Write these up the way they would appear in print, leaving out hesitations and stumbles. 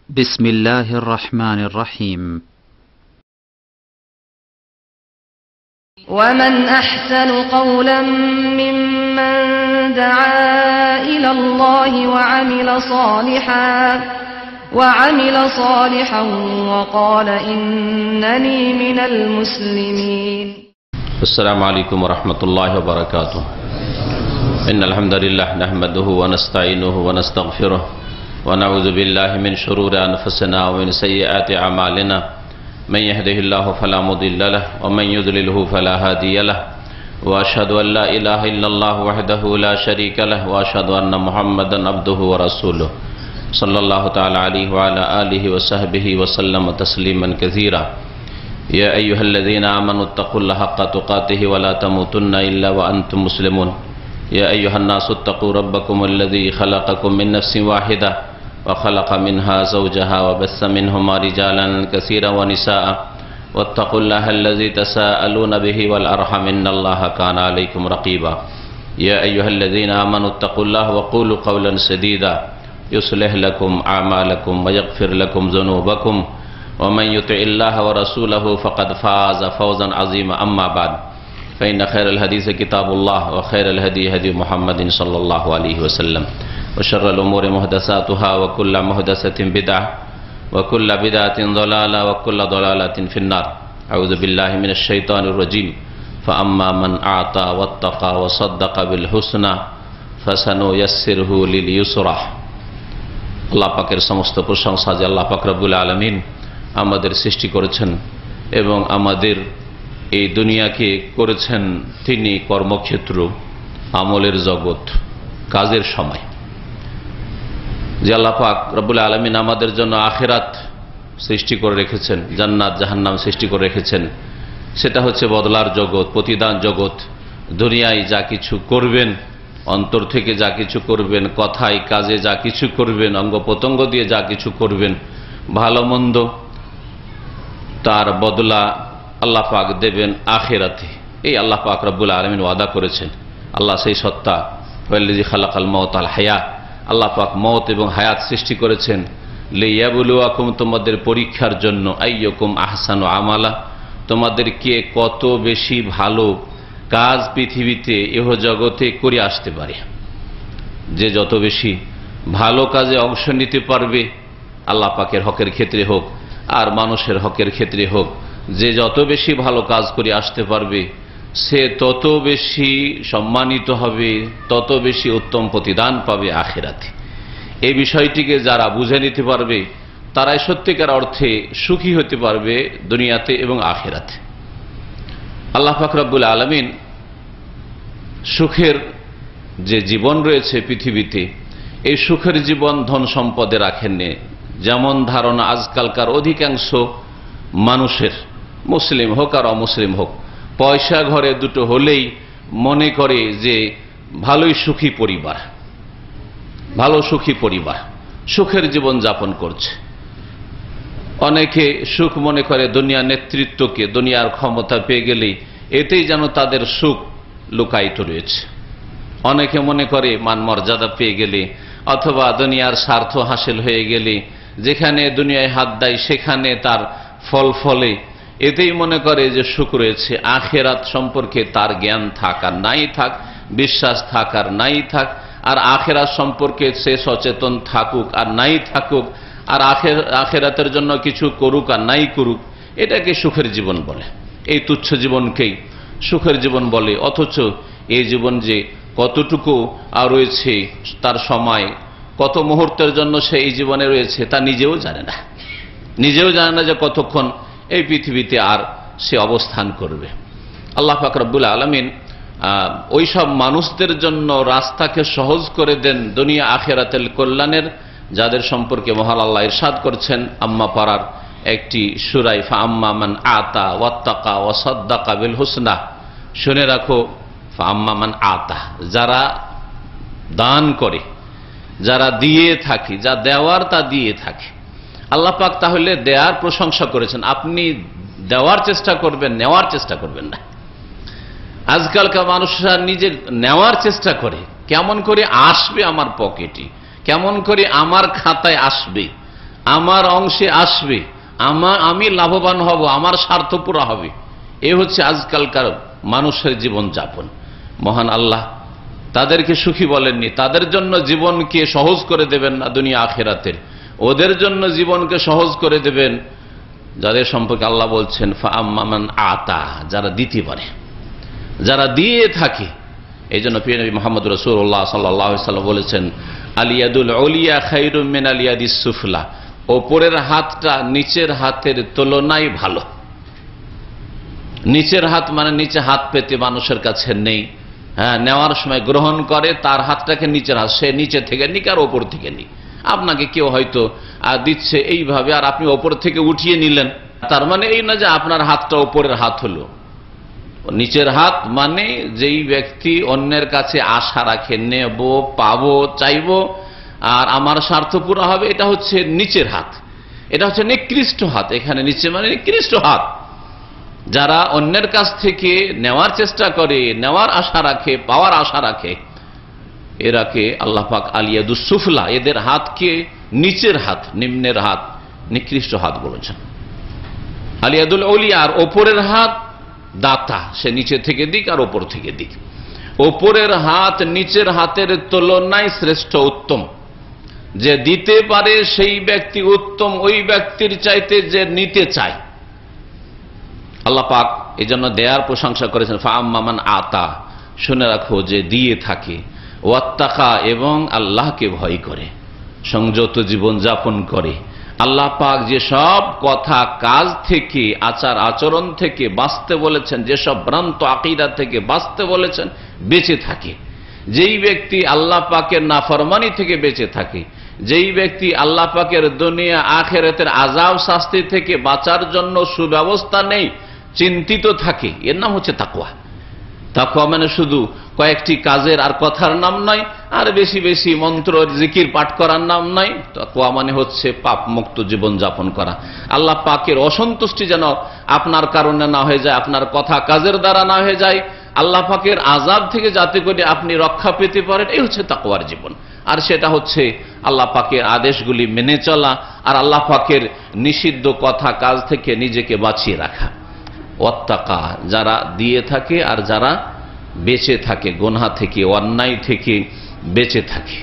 بسم الله الرحمن الرحيم ومن أحسن قولا ممن دعا إلى الله وعمل صالحا وقال إنني من المسلمين. السلام عليكم ورحمة الله وبركاته. إن الحمد لله نحمده ونستعينه ونستغفره ونعوذ بالله من شرور أنفسنا ومن سيئات أعمالنا من يهده الله فلا مضل له ومن يضلله فلا هادي له وأشهد أن لا إله إلا الله وحده لا شريك له وأشهد أن محمدا عبده ورسوله صلى الله تعالى عليه وعلى آله وصحبه وسلم تسليما كثيرا. يا أيها الذين آمنوا اتقوا الله حق تقاته ولا تموتن إلا وأنتم مسلمون. يا أيها الناس اتقوا ربكم الذي خلقكم من نفس واحدة وخلق منها زوجها وبث منهما رجالا كثيرا ونساء واتقوا الله الذي تساءلون به والأرحم إن الله كان عليكم رقيبا. يا أيها الذين آمنوا اتقوا الله وقولوا قولا سديدا يصلح لكم أعمالكم ويغفر لكم ذنوبكم ومن يطع الله ورسوله فقد فاز فوزا عظيما. أما بعد فإن خير الحديث كتاب الله وخير الهدي هدي محمد صلى الله عليه وسلم وشر الأمور محدثاتها وكل محدثة بدعة وكل بدعة ضلالة وكل ضلالة في النار. أعوذ بالله من الشيطان الرجيم. فأما من أعطى واتقى وصدق بالحسنى فسنيسره لليسرى. আল্লাহ পাকের সমস্ত প্রশংসা যে আল্লাহ পাক রব্বুল আলামিন আমাদের সৃষ্টি করেছেন এবং আমাদের এই দুনিয়াকে করেছেন তিনি কর্মক্ষেত্র, আমলের জগৎ, কাজের সময়। যে আল্লাহ পাক রব্বুল আলামিন আমাদের জন্য আখিরাত সৃষ্টি করে রেখেছেন, জান্নাত জাহান্নাম সৃষ্টি করে রেখেছেন, সেটা হচ্ছে বদলার জগৎ, প্রতিদান জগৎ। দুনিয়ায় যা কিছু করবেন, অন্তর থেকে যা কিছু করবেন, কথায় কাজে যা কিছু করবেন, অঙ্গ প্রত্যঙ্গ দিয়ে যা কিছু করবেন, ভালো মন্দ তার বদলা আল্লাহ পাক দেবেন আখিরাতে। এই আল্লাহ পাক রব্বুল আলামিন ওয়াদা করেছেন। আল্লাহ সেই সত্তা, ওয়াল্লাযী খালাকাল মাউত আল হায়াত, আল্লাহ পাক মওত এবং হায়াত সৃষ্টি করেছেন লিয়াবলুয়াকুম, তোমাদের পরীক্ষার জন্য, আইয়ুকুম আহসানু আমালা, তোমাদের কে কত বেশি ভালো কাজ পৃথিবীতে ইহ জগতে করে আসতে পারে। যে যত বেশি ভালো কাজে অংশ নিতে পারবে, আল্লাহ পাকের হকের ক্ষেত্রে হোক আর মানুষের হকের ক্ষেত্রে হোক, যে যত বেশি ভালো কাজ করে আসতে পারবে সে তত বেশি সম্মানিত হবে, তত বেশি উত্তম প্রতিদান পাবে আখিরাতে। এই বিষয়টিকে যারা বুঝে নিতে পারবে তারাই সত্যিকার অর্থে সুখী হতে পারবে দুনিয়াতে এবং আখিরাতে। আল্লাহ পাক রব্বুল আলামিন সুখের যে জীবন রয়েছে পৃথিবীতে, এই সুখের জীবন ধন সম্পদে রাখেননি। যেমন ধারণা আজকালকার অধিকাংশ মানুষের, মুসলিম হোক আর অমুসলিম হোক, পয়সা ঘরে দুটো হলেই মনে করে যে ভালোই সুখী পরিবার, ভালো সুখী পরিবার, সুখের জীবন যাপন করছে। অনেকে সুখ মনে করে দুনিয়ার নেতৃত্বকে, দুনিয়ার ক্ষমতা পেয়ে গেলেই এতেই যেন তাদের সুখ লুকায়িত রয়েছে। অনেকে মনে করে মান মর্যাদা পেয়ে গেলে অথবা দুনিয়ার স্বার্থ হাসিল হয়ে গেলে যেখানে দুনিয়ায় হাত দেয় সেখানে তার ফল ফলে, এতেই মনে করে যে সুখ রয়েছে। আখিরাত সম্পর্কে তার জ্ঞান থাক আর নাই থাক, বিশ্বাস থাক আর নাই থাক, আর আখিরাত সম্পর্কে সে সচেতন থাকুক আর নাই থাকুক, আর আখিরাতের জন্য কিছু করুক আর নাই করুক, এটাকে সুখের জীবন বলে। এই তুচ্ছ জীবনকেই সুখের জীবন বলে। অথচ এই জীবন যে কতটুকু রয়েছে, তার সময় কত মুহূর্তের জন্য সে এই জীবনে রয়েছে তা নিজেও জানে না, নিজেও জানে না যে কতক্ষণ এই পৃথিবীতে আর সে অবস্থান করবে। আল্লাহ পাক রব্বুল আলামিন ওই সব মানুষদের জন্য রাস্তাকে সহজ করে দেন দুনিয়া আখিরাতের কল্যাণের, যাদের সম্পর্কে মহান আল্লাহ ইরশাদ করছেন আম্মা পারার একটি সূরায়, ফাআম্মা মান আতা ওয়াত্তাকা ওয়াসাদ্দাকা বিল হুসনা। শুনে রাখো, ফাআম্মা মান আতা, যারা দান করে, যারা দিয়ে থাকে, যা দেওয়ার তা দিয়ে থাকে। আল্লাহ পাক তাহলে দেওয়ার প্রশংসা করেছেন। আপনি দেওয়ার চেষ্টা করবেন, নেওয়ার চেষ্টা করবেন না। আজকালকার মানুষরা নিজে নেওয়ার চেষ্টা করে, কেমন করে আসবে আমার পকেটে, কেমন করে আমার খাতায় আসবে, আমার অংশে আসবে, আমি লাভবান হব, আমার স্বার্থ পুরা হবে। এ হচ্ছে আজকালকার মানুষের জীবন যাপন। মহান আল্লাহ তাদেরকে সুখী বলেননি, তাদের জন্য জীবনকে সহজ করে দেবেন না দুনিয়া আখিরাতের, ওদের জন্য জীবনকে সহজ করে দেবেন যাদের সম্পর্কে আল্লাহ বলছেন ফাআম্মান আতা, যারা দিতে পারে, যারা দিয়ে থাকে। এই জন্য প্রিয় নবী মুহাম্মদ রাসূলুল্লাহ সাল্লাল্লাহু আলাইহি ওয়াসাল্লাম বলেছেন আলিয়াদুল উলিয়া খায়রুম মিন আলিয়াদিস সুফলা, ওপরের হাতটা নিচের হাতের তুলনায় ভালো। নিচের হাত মানে নিচে হাত পেতে মানুষের কাছে নেই, হ্যাঁ, নেওয়ার সময় গ্রহণ করে তার হাতটাকে নিচের হাত, সে নিচে থেকে নিক আর ওপর থেকে নিক। আপনাকে কেউ হয়তো দিচ্ছে এইভাবে আর আপনি ওপর থেকে উঠিয়ে নিলেন, তার মানে এই না যে আপনার হাতটা ওপরের হাত হলো। নিচের হাত মানে যেই ব্যক্তি অন্যের কাছে আশা রাখে, নেব, পাবো, চাইবো আর আমার স্বার্থ পুরো হবে, এটা হচ্ছে নিচের হাত, এটা হচ্ছে নিকৃষ্ট হাত। এখানে নিচে মানে নিকৃষ্ট হাত। যারা অন্যের কাছ থেকে নেওয়ার চেষ্টা করে, নেওয়ার আশা রাখে, পাওয়ার আশা রাখে, এরাকে আল্লাহ পাক আলিয়াদুস সুফলা, এদের হাতকে নিচের হাত, নিম্নের হাত, নিকৃষ্ট হাত বলেছেন। আলিয়াদুল উলিয়া, আর ওপরের হাত দাতা, সে নিচে থেকে দিক আর ওপর থেকে দিক। ওপরের হাত নিচের হাতের তুলনায় শ্রেষ্ঠ, উত্তম। যে দিতে পারে সেই ব্যক্তি উত্তম ওই ব্যক্তির চাইতে যে নিতে চায়। আল্লাহ পাক এই জন্য দেয়ার প্রশংসা করেছেন ফাআম্মান আতা, শুনে রাখো যে দিয়ে থাকে, ওয়াত্তাকা, এবং আল্লাহকে ভয় করে, সংযত জীবন যাপন করে। আল্লাহ পাক যে সব কথা কাজ থেকে, আচার আচরণ থেকে বাঁচতে বলেছেন, যেসব ভ্রান্ত আকীদা থেকে বাঁচতে বলেছেন, বেঁচে থাকে। যেই ব্যক্তি আল্লাহ পাকের নাফরমানি থেকে বেঁচে থাকে, যেই ব্যক্তি আল্লাহ পাকের দুনিয়া আখিরাতের আযাব শাস্তি থেকে বাঁচার জন্য সুব্যবস্থা নেই, চিন্তিত থাকে, এর নাম হচ্ছে তাকওয়া। তাকওয়া মানে শুধু কয়েকটি কাজের আর কথার নাম নয়, আর বেশি বেশি মন্ত্র জিকির পাঠ করার নাম নয়। তাকওয়া মানে হচ্ছে পাপ মুক্ত জীবন যাপন করা। আল্লাহ পাকের অসন্তুষ্টি যেন আপনার কারণে না হয়ে যায়, আপনার কথা কাজের দ্বারা না হয়ে যায়, আল্লাহ পাকের আযাব থেকে যাতে করে আপনি রক্ষা পেতে পারেন, এই হচ্ছে তাকওয়ার জীবন। আর সেটা হচ্ছে আল্লাহ পাকের আদেশগুলি মেনে চলা আর আল্লাহ পাকের নিষিদ্ধ কথা কাজ থেকে নিজেকে বাঁচিয়ে রাখা। ওয়াত্তাকা, যারা দিয়ে থাকে আর যারা বেঁচে থাকে, গুনাহ থেকে, অন্যায় থেকে বেঁচে থাকে,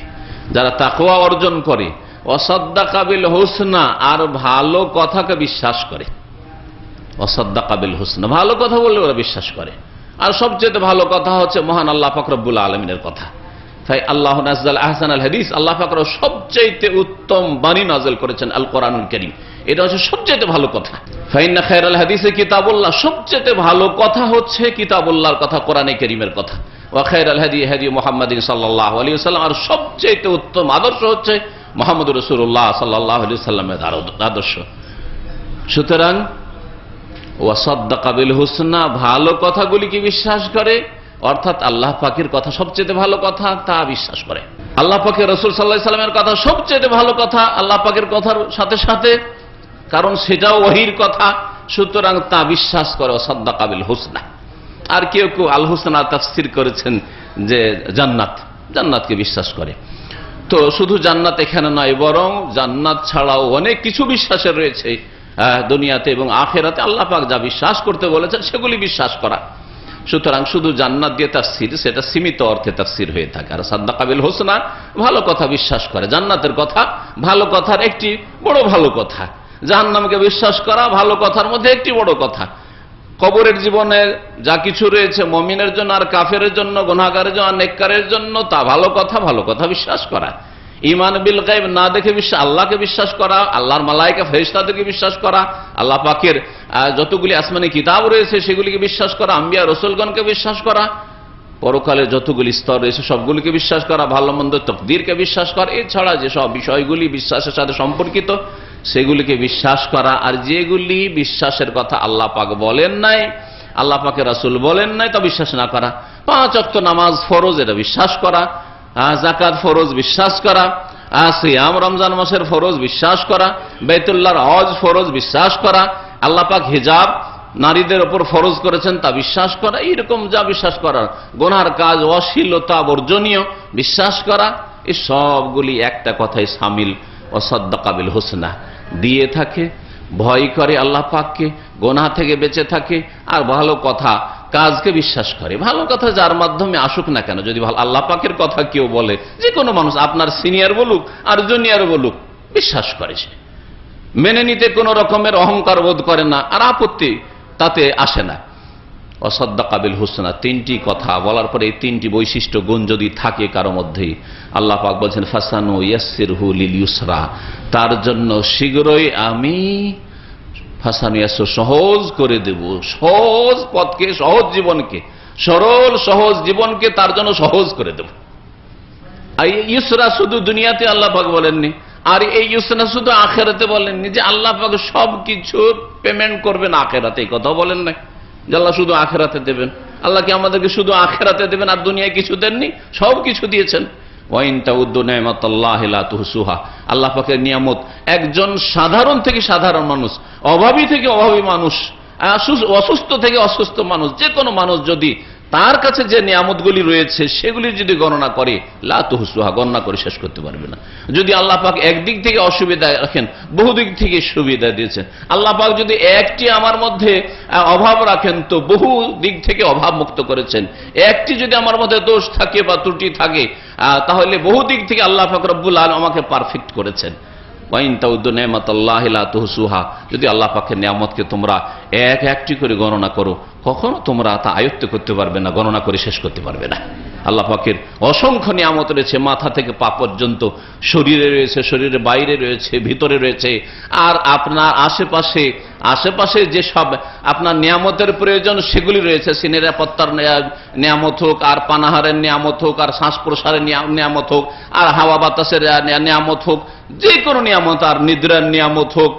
যারা তাকওয়া অর্জন করে। ওয়াসাদ্দাকা বিল হুসনা, আর ভালো কথাকে বিশ্বাস করে। ওয়াসাদ্দাকা বিল হুসনা, ভালো কথা বললে ওরা বিশ্বাস করে। আর সবচেয়ে ভালো কথা হচ্ছে মহান আল্লাহ পাক রব্বুল আলামিনের কথা। তাই আল্লাহ নাযাল আহসানাল হাদিস, আল্লাহ পাক সবচেয়ে উত্তম বাণী নাযিল করেছেন আল কোরআনুল কারীম। এটা হচ্ছে সবচেয়ে ভালো কথা। ফাইন্না খায়রাল হাদিসে কিতাবুল্লাহ, সবচেয়ে ভালো কথা হচ্ছে কিতাবুল্লাহর কথা, কোরআনে কারীমের কথা। ওয়া খায়রাল হাদি হাদি মুহাম্মাদিন সাল্লাল্লাহু আলাইহি ওয়াসাল্লাম, আর সবচেয়ে উত্তম আদর্শ হচ্ছে মুহাম্মদুর রাসূলুল্লাহ সাল্লাল্লাহু আলাইহি ওয়াসাল্লামের আদর্শ। সুতরাং ওয়াসাদ্দাকা বিল হুসনা, ভালো কথাগুলিকে বিশ্বাস করে, অর্থাৎ আল্লাহ পাকের কথা সবচেয়ে ভালো কথা, তা বিশ্বাস করে। আল্লাহ পাকের রাসূল সাল্লাল্লাহু আলাইহি ওয়াসাল্লামের কথা সবচেয়ে ভালো কথা আল্লাহ পাকের কথার সাথে সাথে, কারণ সেটাও ওহীর কথা, সুতরাং তা বিশ্বাস করে। ওয়াসাদ্দাকা বিল হুসনা। আর কেউ কেউ আল হুসনা তাফসীর করেছেন যে জান্নাত, জান্নাতকে বিশ্বাস করে। তো শুধু জান্নাত এখানে নয়, বরং জান্নাত ছাড়াও অনেক কিছু বিশ্বাসের রয়েছে দুনিয়াতে এবং আখিরাতে। আল্লাহ পাক যা বিশ্বাস করতে বলেছেন সেগুলি বিশ্বাস করা। সুতরাং শুধু জান্নাত দিয়ে তাফসীর, সেটা সীমিত অর্থে তাফসীর হয়ে থাকে। আর সাদ্দাকা বিল হুসনা, ভালো কথা বিশ্বাস করে। জান্নাতের কথা ভালো কথার একটি বড় ভালো কথা, জাহান্নামকে বিশ্বাস করা ভালো কথার মধ্যে একটি বড় কথা। কবরের জীবনে যা কিছু রয়েছে মুমিনের জন্য আর কাফেরের জন্য, গুনাহগারের জন্য আর নেককারের জন্য, তা ভালো কথা, ভালো কথা বিশ্বাস করা। ঈমান বিল গায়ব, না দেখে বিশ্বাস, আল্লাহকে বিশ্বাস করা, আল্লাহর মালায়েকা ফেরেশতাদেরকে বিশ্বাস করা, আল্লাহ পাকের যতগুলি আসমানি কিতাব রয়েছে সেগুলিকে বিশ্বাস করা, আম্বিয়া রাসূলগণকে বিশ্বাস করা, পরকালের যতগুলি স্তর রয়েছে সবগুলিকে বিশ্বাস করা, ভালো মন্দ তাকদীরকে বিশ্বাস করা। এছাড়া যেসব বিষয়গুলি বিশ্বাসের সাথে সম্পর্কিত সেগুলিকে বিশ্বাস করা। আর যেগুলি বিশ্বাসের কথা আল্লাহ পাক বলেন নাই, আল্লাহ পাকের রাসূল বলেন নাই, তা বিশ্বাস না করা। 5 ওয়াক্ত নামাজ ফরজ, এটা বিশ্বাস করা। যাকাত ফরজ, বিশ্বাস করা। সিয়াম রমজান মাসের ফরজ, বিশ্বাস করা। বাইতুল্লাহর হজ ফরজ, বিশ্বাস করা। আল্লাহ পাক হিজাব নারীদের উপর ফরজ করেছেন, তা বিশ্বাস করা। এরকম যা বিশ্বাস করার, গুনাহর কাজ, অশ্লীলতা বর্জনীয় বিশ্বাস করা, এই সবগুলি একটা কথায় শামিল। ওয়াসাদ্দাকা বিল হুসনা, দিয়ে থাকে, ভয় করে আল্লাহ পাককে, গোনাহ থেকে বেঁচে থাকে, আর ভালো কথা কাজকে বিশ্বাস করে। ভালো কথা যার মাধ্যমে আসুক না কেন, যদি ভালো আল্লাহ পাকের কথা কেউ বলে, যে কোনো মানুষ, আপনার সিনিয়র বলুক আর জুনিয়র বলুক, বিশ্বাস করে, সে মেনে নিতে কোনো রকমের অহংকার বোধ করে না, আর আপত্তি তাতে আসে না। অসাদ্দাকা বিল হুসনা, তিনটি কথা বলার পরে এই তিনটি বৈশিষ্ট্য গুণ যদি থাকে কারো মধ্যেই, আল্লাহ পাক বলছেন ফাসানু ইয়াসসিরহু লিল ইউসরা, তার জন্য শীঘ্রই আমি ফাসানু ইয়াসসির সহজ করে দেব, সহজ পথকে, সহজ জীবনকে, সরল সহজ জীবনকে তার জন্য সহজ করে দেব। আর ইউসরা শুধু দুনিয়াতে আল্লাহ পাক বলেননি, আর এই ইউসরা শুধু আখিরাতে বলেননি, যে আল্লাহ পাক সবকিছু পেমেন্ট করবেন আখিরাতে, এই কথাও বলেন নাই যে আল্লাহ শুধু আখিরাতে দেবেন। আল্লাহ কি আমাদেরকে শুধু আখিরাতে দেবেন আর দুনিয়ায় কিছু দেননি? সব কিছু দিয়েছেন। ওয়াইন তাউদ্দু নি'মাতাল্লাহি লা তুহসুহা, আল্লাহ পাকের নিয়ামত, একজন সাধারণ থেকে সাধারণ মানুষ, অভাবী থেকে অভাবী মানুষ, অসুস্থ থেকে অসুস্থ মানুষ, যে কোনো মানুষ যদি তার কাছে যে নিয়ামতগুলি রয়েছে সেগুলি যদি গণনা করে, লা তুহসুহা, গণনা করে শেষ করতে পারবে না। যদি আল্লাহ পাক একদিক থেকে অসুবিধা রাখেন, বহু দিক থেকে সুবিধা দিয়েছেন। আল্লাহ পাক যদি একটি আমার মধ্যে অভাব রাখেন, তো বহু দিক থেকে অভাব মুক্ত করেছেন। একটি যদি আমার মধ্যে দোষ থাকে বা ত্রুটি থাকে, তাহলে বহু দিক থেকে আল্লাহ পাক রব্বুল আলামিন আমাকে পারফেক্ট করেছেন। ওয়াইন তাউদ্দু নি'মাতাল্লাহি লা তুহসুহা, যদি আল্লাহ পাকের নিয়ামতকে তোমরা এক একটি করে গণনা করো, কখনো তোমরা তা আয়ত্ত করতে পারবে না, গণনা করে শেষ করতে পারবে না। আল্লাহ পাকের অসংখ্য নিয়ামত রয়েছে, মাথা থেকে পা পর্যন্ত, শরীরে রয়েছে, শরীরের বাইরে রয়েছে, ভিতরে রয়েছে, আর আপনার আশেপাশে যে সব আপনার নিয়ামতের প্রয়োজন সেগুলি রয়েছে। নিরাপত্তার নিয়ামত হোক, আর পানাহারের নিয়ামত হোক, আর শ্বাস প্রশ্বাসের নিয়ামত হোক, আর হাওয়া বাতাসের নিয়ামত হোক, যে কোনো নিয়ামত, আর নিদ্রার নিয়ামত হোক,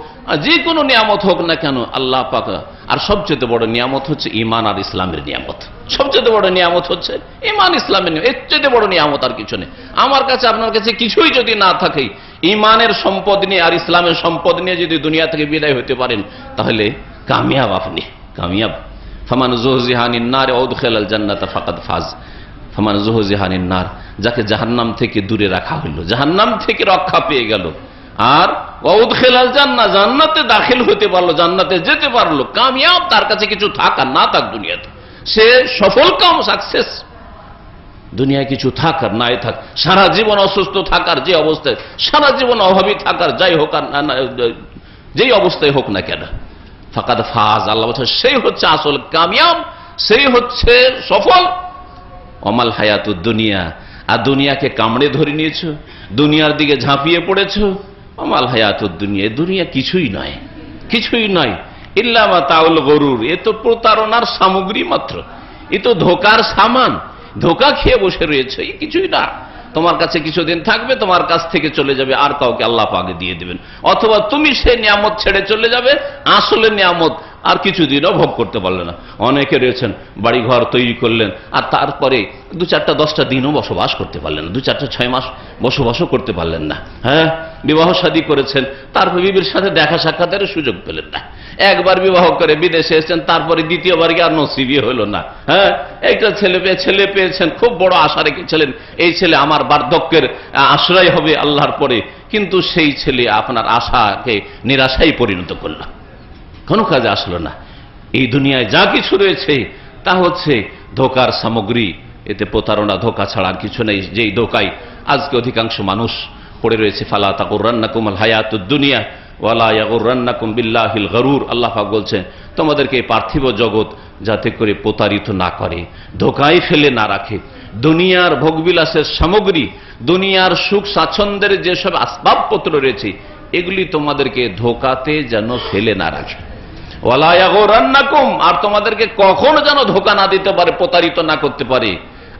যে কোনো নিয়ামত হোক না কেন আল্লাহ পাক। আর সবচেয়ে বড় নিয়ামত হচ্ছে ঈমান আর ইসলামের নিয়ামত। সবচেয়ে বড় নিয়ামত হচ্ছে ঈমান, ইসলামের নিয়ামত। এর চেয়ে বড় নিয়ামত আর কিছু নেই। আমার কাছে, আপনার কাছে কিছুই যদি না থাকে, ঈমানের সম্পদ নিয়ে আর ইসলামের সম্পদ নিয়ে যদি দুনিয়া থেকে বিদায় হতে পারেন, তাহলে কামিয়াব, আপনি কামিয়াব। ফামান যুহজিহা আনিন নার ওয়া উদখিলাল জান্নাতা ফাকাদ ফাজ। ফামান যুহজিহা আনিন নার, যাকে জাহান্নাম থেকে দূরে রাখা হলো, জাহান্নাম থেকে রক্ষা পেয়ে গেল, আর ওয়া উদখিলাল জান্নাহ, জান্নাতে দাখিল হতে পারলো, জান্নাতে যেতে পারলো, কামিয়াব। তার কাছে কিছু থাক আর না থাক দুনিয়াতে, সে সফল কাম, সাকসেস। দুনিয়ায় কিছু থাক আর নাই থাক, সারা জীবন অসুস্থ থাকার যে অবস্থায়, সারা জীবন অভাবী থাকার যাই হোক আর যেই অবস্থায় হোক না কেন, ফাকাদ ফাজ, আল্লাহ বলছেন সেই হচ্ছে আসল কামিয়াব, সেই হচ্ছে সফল। অমাল হায়াতুদ দুনিয়া, আর দুনিয়াকে কামড়ে ধরে নিয়েছো, দুনিয়ার দিকে ঝাঁপিয়ে পড়েছো। অমাল হায়াতুদ দুনিয়া, দুনিয়া কিছুই নয়, কিছুই নয়। ইল্লা মাতাউল গরুর, এ তো প্রতারণার সামগ্রী মাত্র, এ তো ধোকার সামান। ধোকা খেয়ে বসে রয়েছে, এই কিছুই না। তোমার কাছে কিছুদিন থাকবে, তোমার কাছ থেকে চলে যাবে, আর কাউকে আল্লাহ পাক দিয়ে দিবেন। অথবা তুমি সেই নিয়ামত ছেড়ে চলে যাবে, আসলে নিয়ামত আর কিছুদিনও ভোগ করতে পারলে না। অনেকে রয়েছেন বাড়ি ঘর তৈরি করলেন, আর তারপরে 2-4টা 10টা দিনও বসবাস করতে পারলেন না, 2-4টা 6 মাস বসবাসও করতে পারলেন না। হ্যাঁ, বিবাহ শাদী করেছেন, তারপর বিবির সাথে দেখা সাক্ষাতের সুযোগ পেলেন না। একবার বিবাহ করে বিদেশে এসেছেন, তারপরে দ্বিতীয়বার গিয়ে আর নসিবই হলো না। হ্যাঁ, একটা ছেলে পেয়েছেন, খুব বড় আশা রেখেছিলেন, এই ছেলে আমার বার্ধক্যের আশ্রয় হবে আল্লাহর পরে, কিন্তু সেই ছেলে আপনার আশাকে নিরাশায় পরিণত করল, কোনো কাজে আসলো না। এই দুনিয়ায় যা কিছু রয়েছে তা হচ্ছে ধোকার সামগ্রী, এতে প্রতারণা, ধোকা ছাড়া আর কিছু নেই। যেই ধোকায় আজকে অধিকাংশ মানুষ পড়ে রয়েছে। ফালা তাগুররান্নাকুমুল হায়াতুদ দুনিয়া ওয়ালা ইয়াগুররান্নাকুম বিল্লাহিল গরুর। আল্লাহ পাক বলছেন তোমাদেরকে এই পার্থিব জগৎ যাতে করে প্রতারিত না করে, ধোকায় ফেলে না রাখে। দুনিয়ার ভোগবিলাসের সামগ্রী, দুনিয়ার সুখ স্বাচ্ছন্দ্যের যেসব আসবাবপত্র রয়েছে, এগুলি তোমাদেরকে ধোকাতে যেন ফেলে না রাখে। ওয়ালা ইয়াগুররান্নাকুম, আর তোমাদেরকে কখনো যেন ধোকা না দিতে পারে, প্রতারিত না করতে পারে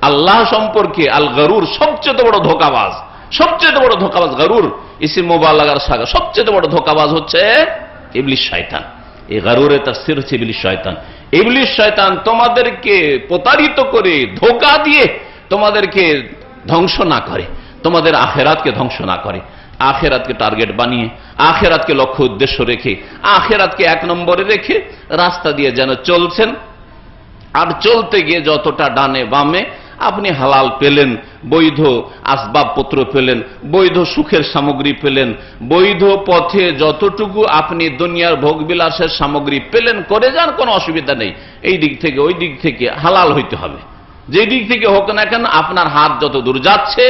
আল্লাহ সম্পর্কে। আল গরুর, সবচেয়ে বড় ধোকাবাজ, সবচেয়ে বড় ধোকাবাজ গরুর ইসম মুবালাগার সাগা। সবচেয়ে বড় ধোকাবাজ হচ্ছে ইবলিস শয়তান। এই গরুরের তাফসীর হচ্ছে ইবলিস শয়তান। ইবলিস শয়তান তোমাদেরকে প্রতারিত করে, ধোকা দিয়ে তোমাদেরকে ধ্বংস না করে, তোমাদের আখিরাতকে ধ্বংস না করে, আখিরাতকে টার্গেট বানিয়ে, আখিরাতকে লক্ষ্য উদ্দেশ্য রেখে, আখিরাতকে 1 নম্বরে রেখে রাস্তা দিয়ে যেন চলছেন। আর চলতে গিয়ে যতটা ডানে বামে আপনি হালাল পেলেন, বৈধ আসবাবপত্র পেলেন, বৈধ সুখের সামগ্রী পেলেন, বৈধ পথে যতটুকু আপনি দুনিয়ার ভোগবিলাসের সামগ্রী পেলেন করে যান, কোনো অসুবিধা নেই। এই দিক থেকে ওই দিক থেকে হালাল হইতে হবে। যে দিক থেকে হোক না কেন, আপনার হাত যত দূর যাচ্ছে,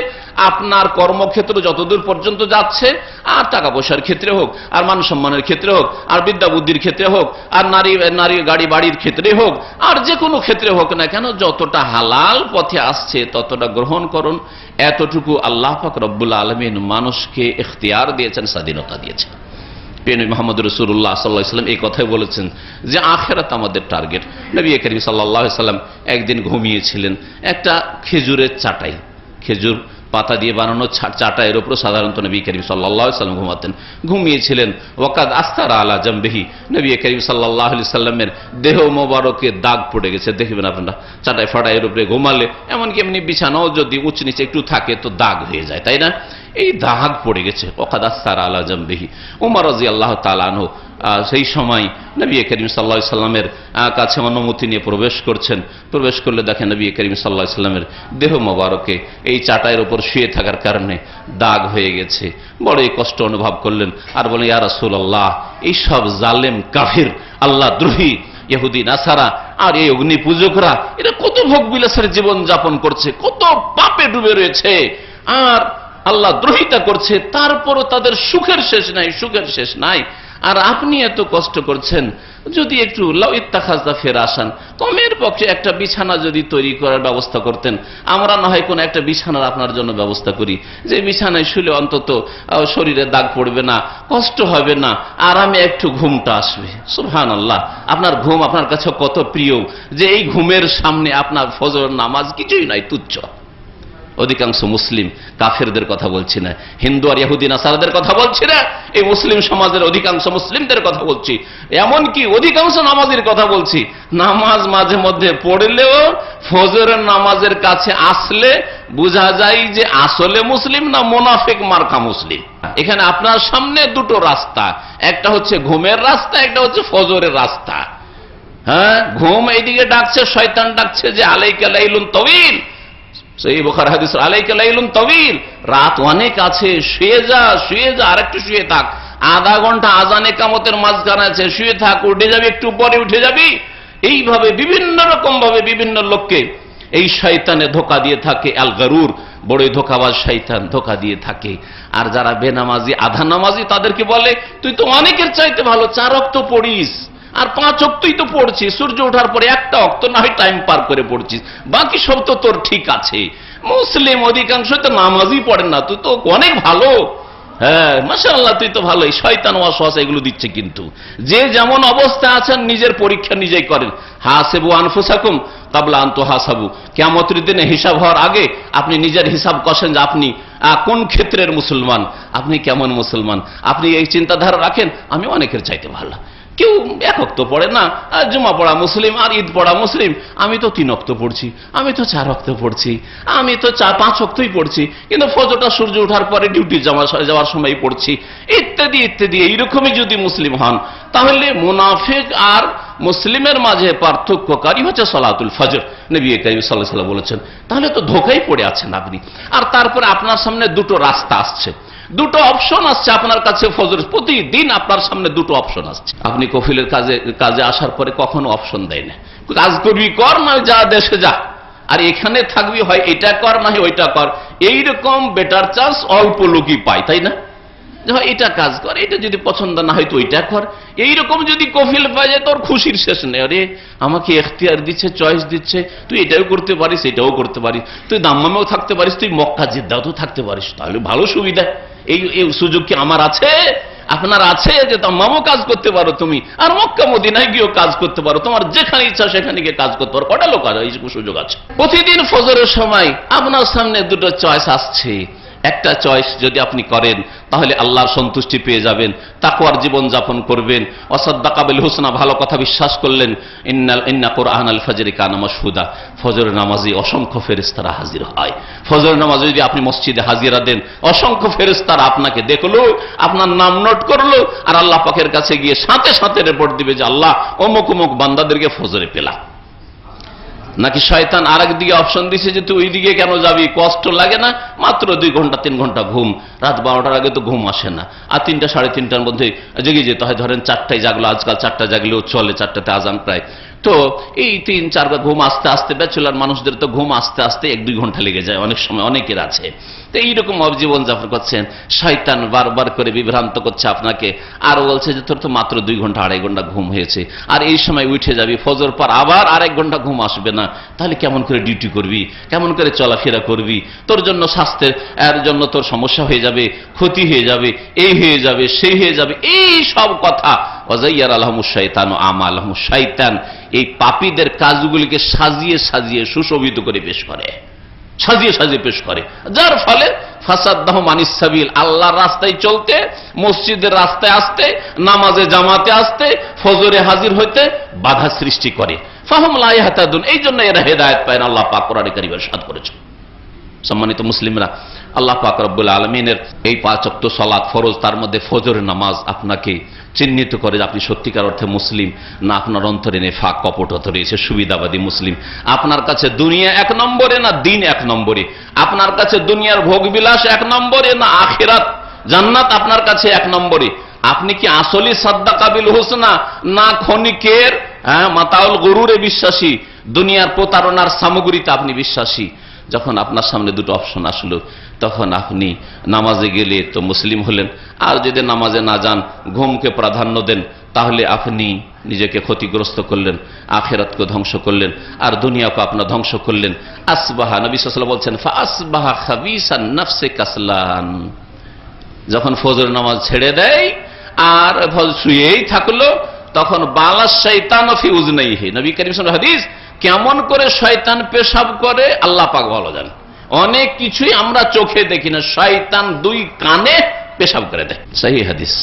আপনার কর্মক্ষেত্র যত দূর পর্যন্ত যাচ্ছে, আর টাকা পয়সার ক্ষেত্রে হোক, আর মান সম্মানের ক্ষেত্রে হোক, আর বিদ্যা বুদ্ধির ক্ষেত্রে হোক, আর নারী গাড়ি বাড়ির ক্ষেত্রে হোক, আর যে কোনো ক্ষেত্রে হোক না কেন, যতটা হালাল পথে আসছে ততটা গ্রহণ করুন। এতটুকু আল্লাহ পাক রব্বুল আলামিন মানুষকে ইখতিয়ার দিয়েছেন, স্বাধীনতা দিয়েছেন। মুহাম্মদ রাসূলুল্লাহ সাল্লাল্লাহু আলাইহি ওয়াসাল্লাম এই কথাই বলেছেন যে আখিরাত আমাদের টার্গেট। নবী করিম সাল্লাল্লাহু আলাইহি ওয়াসাল্লাম একদিন ঘুমিয়েছিলেন একটা খেজুরের চাটাই, খেজুর পাতা দিয়ে বানানো চাটাইয়ের উপর সাধারণত নবী করিম সাল্লাল্লাহু আলাইহি ওয়াসাল্লাম ঘুমাতেন। ঘুমিয়েছিলেন, ওয়াকাদ আস্তারা আলা জামবিহি, নবী করিম সাল্লাল্লাহু আলাইহি ওয়াসাল্লামের দেহ মোবারকে দাগ পড়ে গেছে। দেখবেন আপনারা চাটাই ফাটাইয়ের উপরে ঘুমালে, এমনকি এমনি বিছানাও যদি উঁচ নিচে একটু থাকে তো দাগ হয়ে যায়, তাই না? এই দাগ পড়ে গেছে। ওয়াকাদ আস্তারা আলা জামবিহি। ওমর রাদিয়াল্লাহু তাআলা আনহু সেই সময় নবী করিম সাল্লাল্লাহু আলাইহি ওয়াসাল্লামের কাছে অনুমতি নিয়ে প্রবেশ করছেন। প্রবেশ করলে দেখেন নবী করিম সাল্লাল্লাহু আলাইহি ওয়াসাল্লামের দেহ মোবারকে এই চাটাইয়ের উপর শুয়ে থাকার কারণে দাগ হয়ে গেছে। বড়ই কষ্ট অনুভব করলেন আর বলেন, ইয়া রাসূলুল্লাহ, এই সব জালেম কাফির আল্লাহ দ্রোহী ইহুদি নাসারা আর এই অগ্নি পূজকরা এরা কত ভোগ বিলাসের জীবন যাপন করছে, কত পাপে ডুবে রয়েছে আর আল্লাহ দ্রোহিতা করছে, তারপরও তাদের সুখের শেষ নাই, সুখের শেষ নাই। আর আপনি এত কষ্ট করছেন, যদি একটু লাউ ইত্তাখাযা ফিরাশান, কমের পক্ষে একটা বিছানা যদি তৈরি করার ব্যবস্থা করতেন, আমরা না হয় কোন একটা বিছানার আপনার জন্য ব্যবস্থা করি, যে বিছানায় শুলে অন্তত শরীরে দাগ পড়বে না, কষ্ট হবে না, আরামে একটু ঘুমটা আসবে। সুবহানাল্লাহ, আপনার ঘুম আপনার কাছে কত প্রিয় যে এই ঘুমের সামনে আপনার ফজর নামাজ কিছুই নাই, তুচ্ছ। অধিকাংশ মুসলিম কাফেরদের কথা বলছি না, হিন্দু আর ইহুদি নাসারাদের কথা বলছি না, এই মুসলিম সমাজের অধিকাংশ মুসলিমদের কথা বলছি, এমনকি অধিকাংশ নামাজের কথা বলছি। নামাজ মাঝে মধ্যে পড়লেও ফজরের নামাজের কাছে আসলে বোঝা যায় যে আসলে মুসলিম না মুনাফিক মার্কা মুসলিম। এখানে আপনার সামনে দুটো রাস্তা, একটা হচ্ছে ঘুমের রাস্তা, একটা হচ্ছে ফজরের রাস্তা। হ্যাঁ, ঘুম এইদিকে ডাকছে, শয়তান ডাকছে যে আলাইকা লাইলুন তাওয়িল, সহিহ বুখারী হাদিস, আলাইকা লাইলুন তাওয়িল, রাত অনেক আছে, শুয়ে যা, শুয়ে যা, আরেকটু শুয়ে থাক, আধা ঘন্টা আজানে কামতের মাঝখানে আছে, শুয়ে থাক, উঠে যাবি, একটু পরে উঠে যাবি। এইভাবে বিভিন্ন রকম ভাবে বিভিন্ন লোককে এই শয়তানে ধোঁকা দিয়ে থাকে। আল গরুর, বড়ই ধোঁকাবাজ শয়তান ধোঁকা দিয়ে থাকে। আর যারা বেনামাজি, আধা নামাজি, তাদেরকে বলে তুই তো অনেকের চাইতে ভালো, 4 ওয়াক্ত পড়িস, আর 5 ওয়াক্তই তো পড়ছিস, সূর্য ওঠার পরে একটা ওয়াক্ত না হয় টাইম পার করে পড়ছিস, বাকি সব তো তোর ঠিক আছে। মুসলিম অধিকাংশ তো নামাজই পড়েন না, তুই তো অনেক ভালো, হ্যাঁ মাশাআল্লাহ তুই তো ভালোই। শয়তান ওয়াসওয়াসা এগুলো দিচ্ছে। কিন্তু যে যেমন অবস্থা আছেন নিজের পরীক্ষা নিজেই করেন। হাসিবু আনফুসাকুম ক্বাবলা আন তুহাসাবু, কিয়ামতের দিনে হিসাব হওয়ার আগে আপনি নিজের হিসাব কষেন যে আপনি কোন ক্ষেত্রের মুসলমান, আপনি কেমন মুসলমান। আপনি এই চিন্তাধারা রাখেন আমি অনেকের চাইতে ভালো, কেউ 1 ওয়াক্ত পড়ে না, জুমা পড়া মুসলিম আর ঈদ পড়া মুসলিম, আমি তো 3 ওয়াক্ত পড়ছি, আমি তো 4 ওয়াক্ত পড়ছি, আমি তো 5 ওয়াক্তই পড়ছি, কিন্তু ফজরটা সূর্য ওঠার পরে ডিউটি যাওয়ার সময় পড়ছি, ইত্যাদি ইত্যাদি। এইরকমই যদি মুসলিম হন, তাহলে মুনাফিক আর মুসলিমের মাঝে পার্থক্যকারী হচ্ছে সালাতুল ফজর, নবী করিম সাল্লাল্লাহু আলাইহি ওয়াসাল্লাম বলেছেন। তাহলে তো ধোঁকায় পড়ে আছেন আপনি। আর তারপরে আপনার সামনে দুটো রাস্তা আসছে, দুটো অপশন আসছে আপনার কাছে। ফজর প্রতিদিন আপনার সামনে দুটো অপশন আসছে। আপনি কফিলের কাজে আসার পরে কখনো অপশন দেয় না, কাজ করবি কর, না যা দেশে যা, আর এখানে থাকবি হয় এটা কর না হয় ওইটা কর। এইরকম বেটার চান্স অল্প লোকই পায়, তাই না? এটা কাজ কর, এটা যদি পছন্দ না হয় তো ওইটা কর। এইরকম যদি কফিল পায় যায় তোর খুশির শেষ নেই। আরে আমাকে এখতিয়ার দিচ্ছে, চয়েস দিচ্ছে, তুই এটাও করতে পারিস, এটাও করতে পারিস, তুই দাম্মামেও থাকতে পারিস, তুই মক্কা জেদ্দাও তো থাকতে পারিস, তাহলে ভালো সুবিধা। এই সুযোগ কি আমার আছে? আপনার আছে যে দাম্মামও কাজ করতে পারো তুমি, আর মক্কা মদিনায় গিয়েও কাজ করতে পারো, তোমার যেখানে ইচ্ছা সেখানে গিয়ে কাজ করতে পারো। কটা লোক আছে, এই সুযোগ আছে। প্রতিদিন ফজরের সময় আপনার সামনে দুটো চয়েস আসছে। একটা চয়েস যদি আপনি করেন তাহলে আল্লাহর সন্তুষ্টি পেয়ে যাবেন, তাকওয়ার জীবন যাপন করবেন। ওয়াসাদ্দাকা বিল হুসনা, ভালো কথা বিশ্বাস করলেন। ইন্না কুরআনাল ফাজরি কানা মাশহুদা, ফজরের নামাজে অসংখ্য ফেরেশতারা হাজির হয়। ফজরের নামাজে যদি আপনি মসজিদে হাজিরা দেন, অসংখ্য ফেরেশতারা আপনাকে দেখলো, আপনার নাম নোট করলো, আর আল্লাহ পাকের কাছে গিয়ে সাথে সাথে রিপোর্ট দিবে যে আল্লাহ অমুক অমুক বান্দাদেরকে ফজরে পেলাম। নাকি শয়তান আরেক দিকে অপশন দিছে যে তুই ওই দিকে কেন যাবি, কষ্ট লাগে না, মাত্র 2 ঘন্টা 3 ঘন্টা ঘুম, রাত 12টার আগে তো ঘুম আসে না, আর 3টা 3:30টার মধ্যে জেগে যেতে হয়। ধরেন 4টায় জাগলো, আজকাল 4টা জাগলেও চলে, 4টাতে আজান প্রায়। তো এই 3-4 ঘুম আস্তে আস্তে, ব্যাচেলর মানুষদের তো ঘুম আস্তে আস্তে 1-2 ঘন্টা লেগে যায় অনেক সময়, অনেকের আছে। তো এইরকম জীবন যাপন করছেন, শয়তান বারবার করে বিভ্রান্ত করছে আপনাকে, আর বলছে যে তোর তো মাত্র 2 ঘন্টা 2.5 ঘন্টা ঘুম হয়েছে, আর এই সময় উঠে যাবি, ফজর পর আবার 1 ঘন্টা ঘুম আসবে না, তাহলে কেমন করে ডিউটি করবি, কেমন করে চলাফেরা করবি, তোর জন্য স্বাস্থ্যের এর জন্য তোর সমস্যা হয়ে যাবে, ক্ষতি হয়ে যাবে, এই হয়ে যাবে, সেই হয়ে যাবে, এই সব কথা। ওয়াজাইয়ার আলহামুশ শয়তান ও আমালহুম, শয়তান এই পাপীদের কাজগুলিকে সাজিয়ে সাজিয়ে সুশোভিত করে পেশ করে, সাজিয়ে সাজিয়ে পেশ করে, যার ফলে ফাসাদাহু মানিস সাবিল, আল্লাহর রাস্তায় চলতে, মসজিদের রাস্তায় আসতে, নামাজে জামাতে আসতে, ফজরে হাজির হইতে বাধা সৃষ্টি করে। ফাহুম লা ইয়াহতাদুন, এই জন্য এরা হেদায়েত পায় না। আল্লাহ পাক কোরআনে কারীমে ইরশাদ করেছেন। সম্মানিত মুসলিমরা, আল্লাহ পাক রব্বুল আলামিনের এই 5 ওয়াক্ত সালাত ফরজ, তার মধ্যে ফজরের নামাজ আপনাকে চিহ্নিত করে যে আপনি সত্যিকার অর্থে মুসলিম, না আপনার অন্তরে নেফাক কপটতা রয়েছে, সুবিধাবাদী মুসলিম। আপনার কাছে দুনিয়া 1 নম্বরে, না দিন 1 নম্বরে? আপনার কাছে দুনিয়ার ভোগবিলাস 1 নম্বরে, না আখিরাত জান্নাত আপনার কাছে 1 নম্বরে? আপনি কি আসলি সাদ্দাকা বিল হুসনা, না ক্ষণিকের মাতাউল গুরুরে বিশ্বাসী, দুনিয়ার প্রতারণার সামগ্রীতে আপনি বিশ্বাসী? যখন আপনার সামনে 2টো অপশন আসলো, তখন আপনি নামাজে গেলে তো মুসলিম হলেন, আর যদি নামাজে না যান, ঘুমকে প্রাধান্য দেন, তাহলে আপনি নিজেকে ক্ষতিগ্রস্ত করলেন, আখিরাতকে ধ্বংস করলেন, আর দুনিয়াকে আপনার ধ্বংস করলেন। আসবাহা, নবী সাল্লাল্লাহু আলাইহি ওয়াসাল্লাম বলছেন, ফাআসবাহা খাবিসান নাফসে কাসলান, যখন ফজর নামাজ ছেড়ে দেয় আর শুয়েই থাকলো, তখন বালাস শয়তান ফি উযনাইহি, নবী কারীম সাল্লাল্লাহু আলাইহি ওয়াসাল্লাম হাদিস, কেমন করে শয়তান পেশাব করে আল্লাহ পাক ভালো জানেন। অনেক কিছুই আমরা চোখে দেখি না, শয়তান 2 কানে পেশাব করে দেয়, সহিহ হাদিস।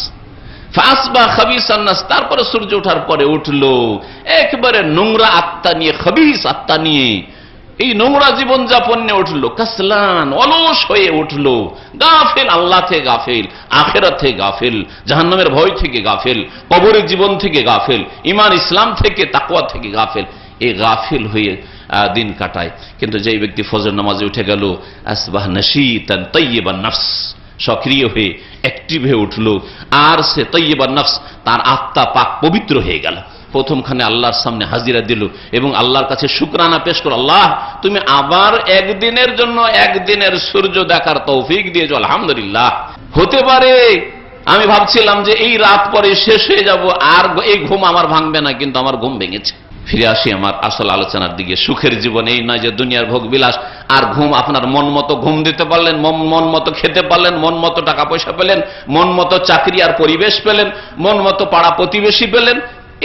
ফাসবাহ খাবিসান নাস, তারপরে সূর্য ওঠার পরে উঠলো একবারে নোংরা আত্মা নিয়ে, খাবিস আত্মা নিয়ে, এই নোংরা জীবন যাপন নিয়ে উঠলো, কাসলান অলস হয়ে উঠলো, গাফিল, আল্লাহ থেকে গাফিল, আখিরাত থেকে গাফিল, জাহান্নামের ভয় থেকে গাফিল, কবরের জীবন থেকে গাফিল, ঈমান ইসলাম থেকে, তাকওয়া থেকে গাফিল। এই গাফিল হয়ে দিন কাটায়। কিন্তু যেই ব্যক্তি ফজর নামাজে উঠে গেল, আসবাহ নাশীতান তাইয়িবান নফস, সক্রিয় হয়ে অ্যাক্টিভ হয়ে উঠলো, আর সে তাইয়িবান নফস, তার আত্মা পাক পবিত্র হয়ে গেল। প্রথমখানে আল্লাহর সামনে হাজিরা দিল এবং আল্লাহর কাছে শুকরানা পেশ করো, আল্লাহ তুমি আবার 1 দিনের জন্য 1 দিনের সূর্য দেখার তৌফিক দিয়েছো, আলহামদুলিল্লাহ। হতে পারে আমি ভাবছিলাম যে এই রাত পরে শেষ হয়ে যাব, আর এই ঘুম আমার ভাঙবে না, কিন্তু আমার ঘুম ভেঙেছে। ফিরে আসি আমার আসল আলোচনার দিকে। সুখের জীবন এই নয় যে দুনিয়ার ভোগ বিলাস আর ঘুম, আপনার মন মতো ঘুম দিতে পারলেন, মন মতো খেতে পারলেন, মন মতো টাকা পয়সা পেলেন, মন মতো চাকরি আর পরিবেশ পেলেন, মন মতো পাড়া প্রতিবেশী পেলেন,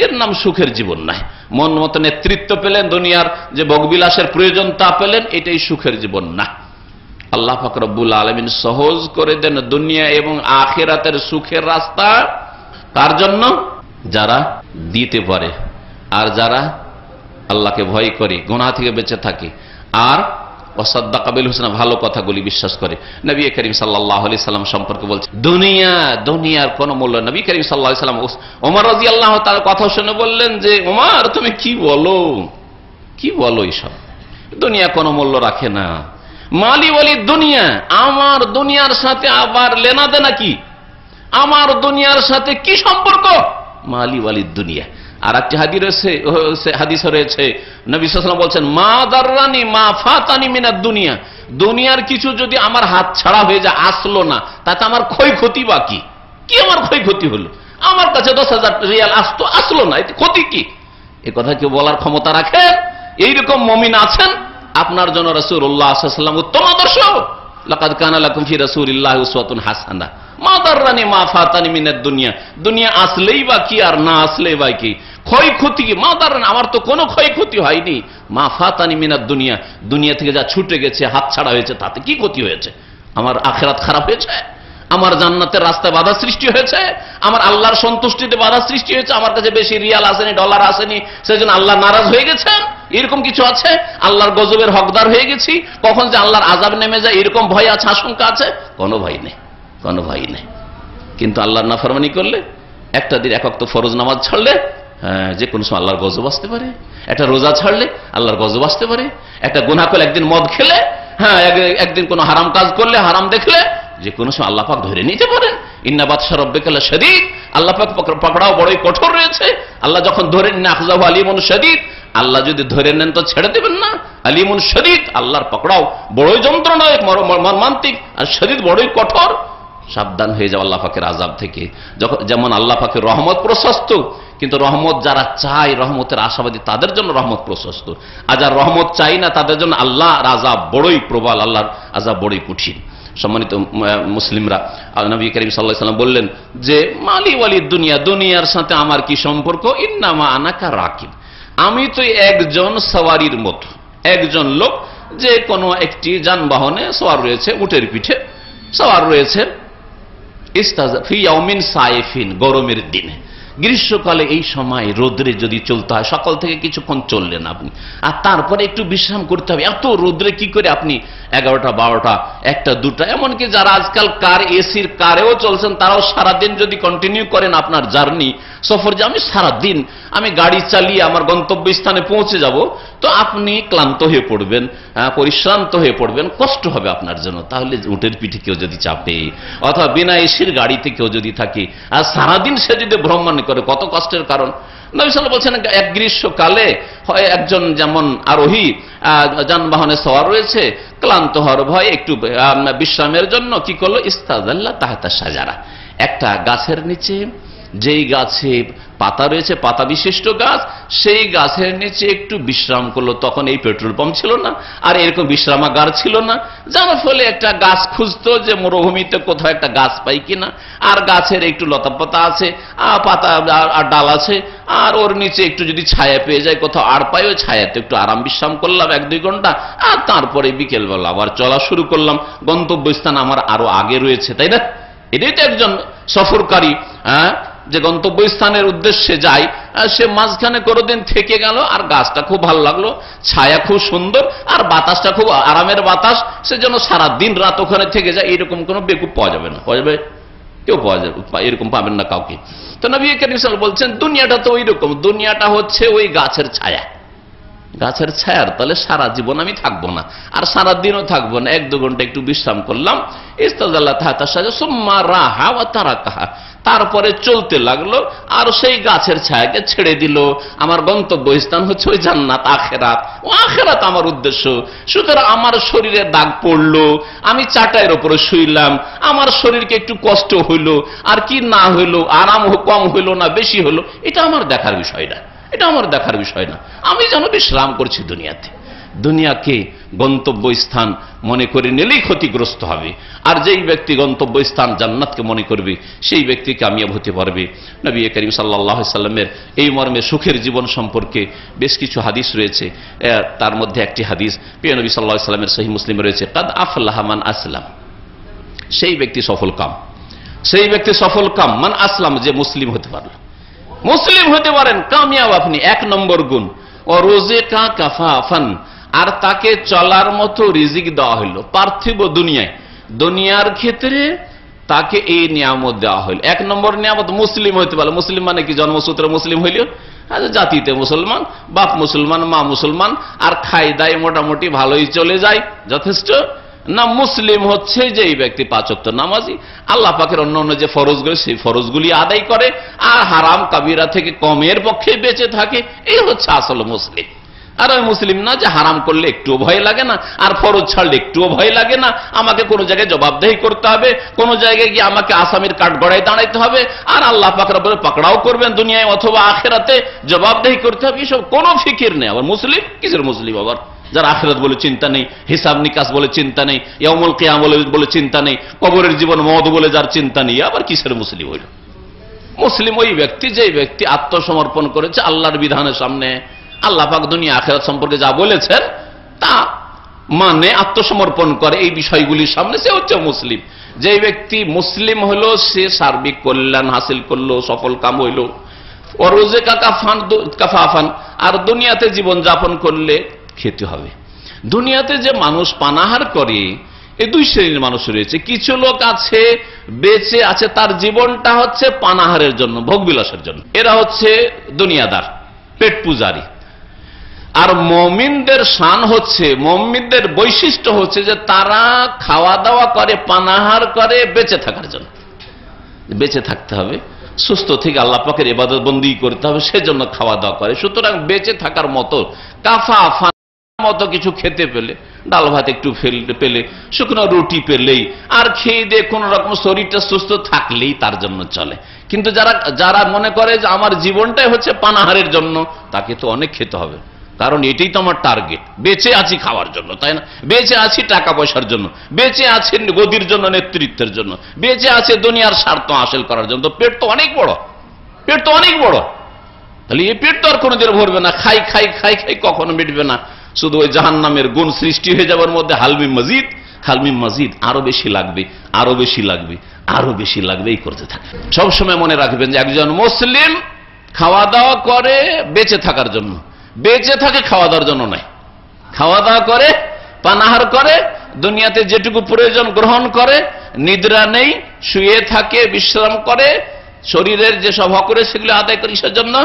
এর নাম সুখের জীবন নয়। মন মতো নেতৃত্ব পেলেন, দুনিয়ার যে ভোগবিলাসের প্রয়োজন তা পেলেন, এটাই সুখের জীবন না। আল্লাহ পাক রব্বুল আলামিন সহজ করে দেন দুনিয়া এবং আখিরাতের সুখের রাস্তা তার জন্য যারা দিতে পারে, আর যারা আল্লাহকে ভয় করে, গুনাহ থেকে বেঁচে থাকে, আর ওয়াসাদ্দাকা বিল হুসনা, ভালো কথাগুলি বিশ্বাস করে। নবী করিম সাল্লাল্লাহু আলাইহি সাল্লাম সম্পর্কে বলছে, দুনিয়ার কোনো মূল্য। নবী করিম সাল্লাল্লাহু আলাইহি সাল্লাম ওমর রাদিয়াল্লাহু তাআলার কথা শুনে বললেন যে, ওমর তুমি কি বলো এইসব, দুনিয়া কোনো মূল্য রাখে না। মালি ওয়ালি দুনিয়া, আমার দুনিয়ার সাথে আবার লেনা দেনা কি, আমার দুনিয়ার সাথে কি সম্পর্ক? মালি ওয়ালি দুনিয়া। আর একটি হাদিস রয়েছে, নবী সাল্লাল্লাহু আলাইহি ওয়াসাল্লাম বলছেন, মা দাররানি মা ফাতানি মিনাদ দুনিয়া, দুনিয়ার কিছু যদি আমার হাত ছাড়া হয়ে যায়, আসলো না, তাতে আমার ক্ষয়ক্ষতি বা কি? আমার ক্ষয়ক্ষতি হলো? আমার কাছে 10,000 রিয়াল আসলো না, এতে ক্ষতি কি? এ কথা কেউ বলার ক্ষমতা রাখেন? এইরকম মুমিন আছেন? আপনার জন্য রাসূলুল্লাহ সাল্লাল্লাহু আলাইহি ওয়াসাল্লাম উত্তম আদর্শ। লাকাদ কানা লাকুম ফি রাসূলিল্লাহি উসওয়াতুন হাসানা মা দাররানি মা ফাতানি মিনাদ দুনিয়া, দুনিয়া আসলেই বা কি আর না আসলেই বা কি, ক্ষয়ক্ষতি কি? মা দাররানি, আমার তো কোনো ক্ষয়ক্ষতি হয়নি। মা ফাতানি মিনাদ দুনিয়া, দুনিয়া থেকে যা ছুটে গেছে, হাত ছাড়া হয়েছে, তাতে কি ক্ষতি হয়েছে? আমার আখিরাত খারাপ হয়েছে? আমার জান্নাতের রাস্তায় বাধা সৃষ্টি হয়েছে? আমার আল্লাহর সন্তুষ্টিতে বাধা সৃষ্টি হয়েছে? আমার কাছে বেশি রিয়াল আসেনি, ডলার আসেনি, সেজন্য আল্লাহ নারাজ হয়ে গেছেন? এরকম কিছু আছে? আল্লাহর গজবের হকদার হয়ে গেছি, কখন যে আল্লাহর আযাব নেমে যায় এরকম ভয় আছে, আশঙ্কা আছে? কোনো ভয় নেই, কোনো ভয় নেই। কিন্তু আল্লাহর নাফরমানি করলে, একটা দিন 1 ওয়াক্ত ফরজ নামাজ ছাড়লে যে কোনো সময় আল্লাহর গজব আসতে পারে। একটা রোজা ছাড়লে আল্লাহর গজব আসতে পারে। একটা গুনাহ করলে, একদিন মদ খেলে, একদিন কোনো হারাম কাজ করলে, হারাম দেখলে যে কোনো সময় আল্লাহ পাক ধরে নিতে পারেন। ইন্না বাতশা রাব্বিকা লাশাদীদ, আল্লাহ পাক পকড়াও বড়ই কঠোর রয়েছে। আল্লাহ যখন ধরে নেন, আখযাহু আলীমুন শাদীদ, আল্লাহ যদি ধরে নেন তো ছেড়ে দেবেন না। আলীমুন শাদীদ, আল্লাহর পকড়াও বড়ই যন্ত্রণাদায়ক, মর্মান্তিক, আর শাদীদ বড়ই কঠোর। সাবধান হয়ে যাও আল্লাহ পাকের আযাব থেকে। যেমন আল্লাহ পাকের রহমত প্রশস্ত, কিন্তু রহমত যারা চায়, রহমতের আশাবাদী, তাদের জন্য রহমত প্রশস্ত। আর যারা রহমত চাই না, তাদের জন্য আল্লাহর আযাব বড়ই প্রবল, আল্লাহর আযাব বড়ই কঠিন। সম্মানিত মুসলিমরা, নবী করিম সাল্লাল্লাহু আলাইহি ওয়াসাল্লাম বললেন যে মালি ওয়ালিদ দুনিয়া, দুনিয়ার সাথে আমার কি সম্পর্ক? ইন্নামা আনাকা রাকিব, আমি তো একজন সওয়ারির মতো, একজন লোক যে কোনো একটি যানবাহনে সওয়ার রয়েছে, উটের পিঠে সওয়ার রয়েছে। ফি ইয়াউমিন সাইফিন, গরমের দিনে, গ্রীষ্মকালে এই সময় রোদ্রে যদি চলতে হয়, সকাল থেকে কিছুক্ষণ চললেন আপনি, আর তারপরে একটু বিশ্রাম করতে হবে। এত রোদ্রে কি করে আপনি 11টা 12টা 1টা 2টা, এমনকি যারা আজকাল কার, এসির কারেও চলছেন, তারাও সারাদিন যদি কন্টিনিউ করেন আপনার জার্নি, সফর, যে আমি সারাদিন আমি গাড়ি চালিয়ে আমার গন্তব্যস্থানে পৌঁছে যাব, তো আপনি ক্লান্ত হয়ে পড়বেন, পরিশ্রান্ত হয়ে পড়বেন, কষ্ট হবে আপনার জন্য। তাহলে উটের পিঠে কেউ যদি চাপে, অথবা বিনা এসির গাড়িতে কেউ যদি থাকে, আর সারাদিন সে যদি ভ্রমণ করে, কত কষ্টের কারণ। নবী সাল্লাল্লাহু আলাইহি ওয়াসাল্লাম বলছেন, এক গ্রীষ্মকালে হয় একজন যেমন আরোহী যানবাহনে সওয়ার রয়েছে, ক্লান্ত হওয়ার ভয় একটু বিশ্রামের জন্য কি করলো? ইস্তাযাল্লা তাহতা শাজারা, একটা গাছের নিচে, যেই গাছে পাতা রয়েছে, পাতা বিশিষ্ট গাছ, সেই গাছের নিচে একটু বিশ্রাম করলো। তখন এই পেট্রোল পাম্প ছিল না, আর এরকম বিশ্রামাগার ছিল না, যার ফলে একটা গাছ খুঁজতো যে মরুভূমিতে কোথাও একটা গাছ পাই কিনা, আর গাছের একটু লতা পাতা আছে, পাতা আর ডাল আছে, আর ওর নিচে একটু যদি ছায়া পেয়ে যায় কোথাও, আর পাই ওই ছায়াতে একটু আরাম বিশ্রাম করলাম 1-2 ঘন্টা, আর তারপরে বিকেলবেলা আবার চলা শুরু করলাম। গন্তব্যস্থান আমার আরো আগে রয়েছে, তাই না? এটাই তো একজন সফরকারী, যে গন্তব্যস্থানের উদ্দেশ্যে যায়, সে মাঝখানে কোনোদিন থেকে গেল, আর গাছটা খুব ভালো লাগলো, ছায়া খুব সুন্দর, আর বাতাসটা খুব আরামের বাতাস, সে যেন সারা দিন রাত ওখানে থেকে যায়। এরকম কোনো বেকুব পাওয়া যাবে না, পাওয়া যাবে? কেউ পাওয়া যাবে, এরকম পাবেন না কাউকে। তো নবী করিম সাল্লাল্লাহু আলাইহি ওয়াসাল্লাম বলছেন, দুনিয়াটা তো ওই রকম, দুনিয়াটা হচ্ছে ওই গাছের ছায়া, গাছের ছায়ার তলে সারা জীবন আমি থাকবো না, আর সারা দিনও থাকবো না, 1-2 ঘন্টা একটু বিশ্রাম করলাম। ইস্তাযাল্লা তাহতা শাজারা সুম্মা রাহা ওয়া তারাকাহা, তারপরে চলতে লাগলো, আর সেই গাছের ছায়াকে ছেড়ে দিল। আমার গন্তব্যস্থান হচ্ছে ওই জান্নাত, আখিরাত। ও আখিরাত আমার উদ্দেশ্য। সুতরাং আমার শরীরে দাগ পড়লো, আমি চাটাইয়ের উপরে শুইলাম, আমার শরীরকে একটু কষ্ট হইলো, আর কি না হইলো, আরাম কম হইলো না বেশি হলো, এটা আমার দেখার বিষয় না, এটা আমার দেখার বিষয় না। আমি যেন বিশ্রাম করছি দুনিয়াতে। দুনিয়াকে গন্তব্যস্থান মনে করে নিলেই ক্ষতিগ্রস্ত হবে, আর যেই ব্যক্তি গন্তব্যস্থান জান্নাতকে মনে করবে, সেই ব্যক্তি কামিয়াব হতে পারবে। নবী করিম সাল্লাল্লাহু আলাইহি ওয়াসাল্লামের এই মর্মে সুখের জীবন সম্পর্কে বেশ কিছু হাদিস রয়েছে। তার মধ্যে একটি হাদিস প্রিয় নবী সাল্লাল্লাহু আলাইহি ওয়াসাল্লামের সহিহ মুসলিমে রয়েছে, কাদ আফলাহা মান আসলাম, সেই ব্যক্তি সফল কাম, সেই ব্যক্তি সফল কাম, মান আসলাম, যে মুসলিম হতে পারল, মুসলিম হতে পারেন, কামিয়াব আপনি। 1 নম্বর গুণ, ও রুজিকা কাফাফান, আর তাকে চলার মতো রিজিক দেওয়া হইল পার্থিব দুনিয়ায়, দুনিয়ার ক্ষেত্রে তাকে এই নিয়ামত দেওয়া হইল। 1 নম্বর নিয়ামত, মুসলিম হইতে পারল। মুসলিম মানে কি? জন্মসূত্রে মুসলিম হইল, জাতিতে মুসলমান, বাপ মুসলমান, মা মুসলমান, আর খাই দায় মোটামুটি ভালোই চলে যায়, যথেষ্ট না। মুসলিম হচ্ছে যেই ব্যক্তি 5 ওয়াক্ত নামাজি, আল্লাহ পাকের অন্য অন্য যে ফরজগুলি, সেই ফরজগুলি আদায় করে, আর হারাম কাবিরা থেকে কমের পক্ষে বেঁচে থাকে, এই হচ্ছে আসল মুসলিম। আর ওই মুসলিম না যে হারাম করলে একটুও ভয় লাগে না, আর ফরজ ছাড়লে একটুও ভয় লাগে না, আমাকে কোনো জায়গায় জবাবদেহি করতে হবে, কোনো জায়গায় গিয়ে আমাকে আসামির কাঠ গড়ায় দাঁড়াইতে হবে, আর আল্লাহ পাক রব্বুল পাকড়াও করবেন দুনিয়ায় অথবা আখিরাতে, জবাবদেহি করতে হবে, এসব কোনো ফিকির নেই। আবার মুসলিম কিসের মুসলিম? আবার যার আখিরাত বলে চিন্তা নেই, হিসাব নিকাশ বলে চিন্তা নেই, ইয়াউমুল কিয়ামা বলে চিন্তা নেই, কবরের জীবন মওত বলে যার চিন্তা নেই, আবার কিসের মুসলিম হইল? মুসলিম ওই ব্যক্তি, যেই ব্যক্তি আত্মসমর্পণ করেছে আল্লাহর বিধানের সামনে। আল্লাহ পাক দুনিয়া আখিরাত সম্পর্কে যা বলেছেন তা মানে আত্মসমর্পণ করে এই বিষয়গুলির সামনে, সে হচ্ছে মুসলিম। যে ব্যক্তি মুসলিম হলো, সে সার্বিক কল্যাণ হাসিল করলো, সফল কাম হইল। ওরুজিকা কাফাফান, আর দুনিয়াতে জীবন যাপন করলে খেতে হবে। দুনিয়াতে যে মানুষ পানাহার করে, এই দুই শ্রেণীর মানুষ রয়েছে। কিছু লোক আছে বেঁচে আছে, তার জীবনটা হচ্ছে পানাহারের জন্য, ভোগবিলাসের জন্য, এরা হচ্ছে দুনিয়াদার, পেট পূজারী। আর মুমিনদের শান হচ্ছে, মুমিনদের বৈশিষ্ট্য হচ্ছে যে তারা খাওয়া দাওয়া করে, পানাহার করে বেঁচে থাকার জন্য। বেঁচে থাকতে হবে, সুস্থ থেকে আল্লাহ পাকের ইবাদত বন্দেগী করতে হবে, সেজন্য খাওয়া দাওয়া করে। সুতরাং বেঁচে থাকার মতো কাফা মতো কিছু খেতে পেলে, ডাল ভাত একটু পেলে, শুকনো রুটি পেলেই, আর খেয়ে দিয়ে কোন রকম শরীরটা সুস্থ থাকলেই তার জন্য চলে। কিন্তু যারা মনে করে যে আমার জীবনটাই হচ্ছে পানাহারের জন্য, তাকে তো অনেক খেতে হবে, কারণ এটাই তো আমার টার্গেট। বেঁচে আছি খাওয়ার জন্য, তাই না? বেঁচে আছি টাকা পয়সার জন্য, বেঁচে আছি গদির জন্য, নেতৃত্বের জন্য, বেঁচে আছে দুনিয়ার স্বার্থ হাসিল করার জন্য। তো পেট তো অনেক বড়, পেট তো অনেক বড়। তাহলে এই পেট তো আর কোনোদিন ভরবে না, খাই খাই খাই খাই কখনো মিটবে না। শুধু ওই জাহান্নামের গুণ সৃষ্টি হয়ে যাওয়ার মধ্যে হালমি মজিদ, হালমি মজিদ, আরো বেশি লাগবে, আরো বেশি লাগবে, আরো বেশি লাগবে, এই করতে থাকে। সবসময় মনে রাখবেন যে একজন মুসলিম খাওয়া দাওয়া করে বেঁচে থাকার জন্য, বেঁচে থাকে খাওয়া দাওয়ার জন্য নয়। খাওয়া দাওয়া করে, পানাহার করে, দুনিয়াতে যেটুকু প্রয়োজন গ্রহণ করে, নিদ্রা নেই, শুয়ে থাকে, বিশ্রাম করে, শরীরের যেসব হক করে সেগুলো আদায় করে, সেজন্য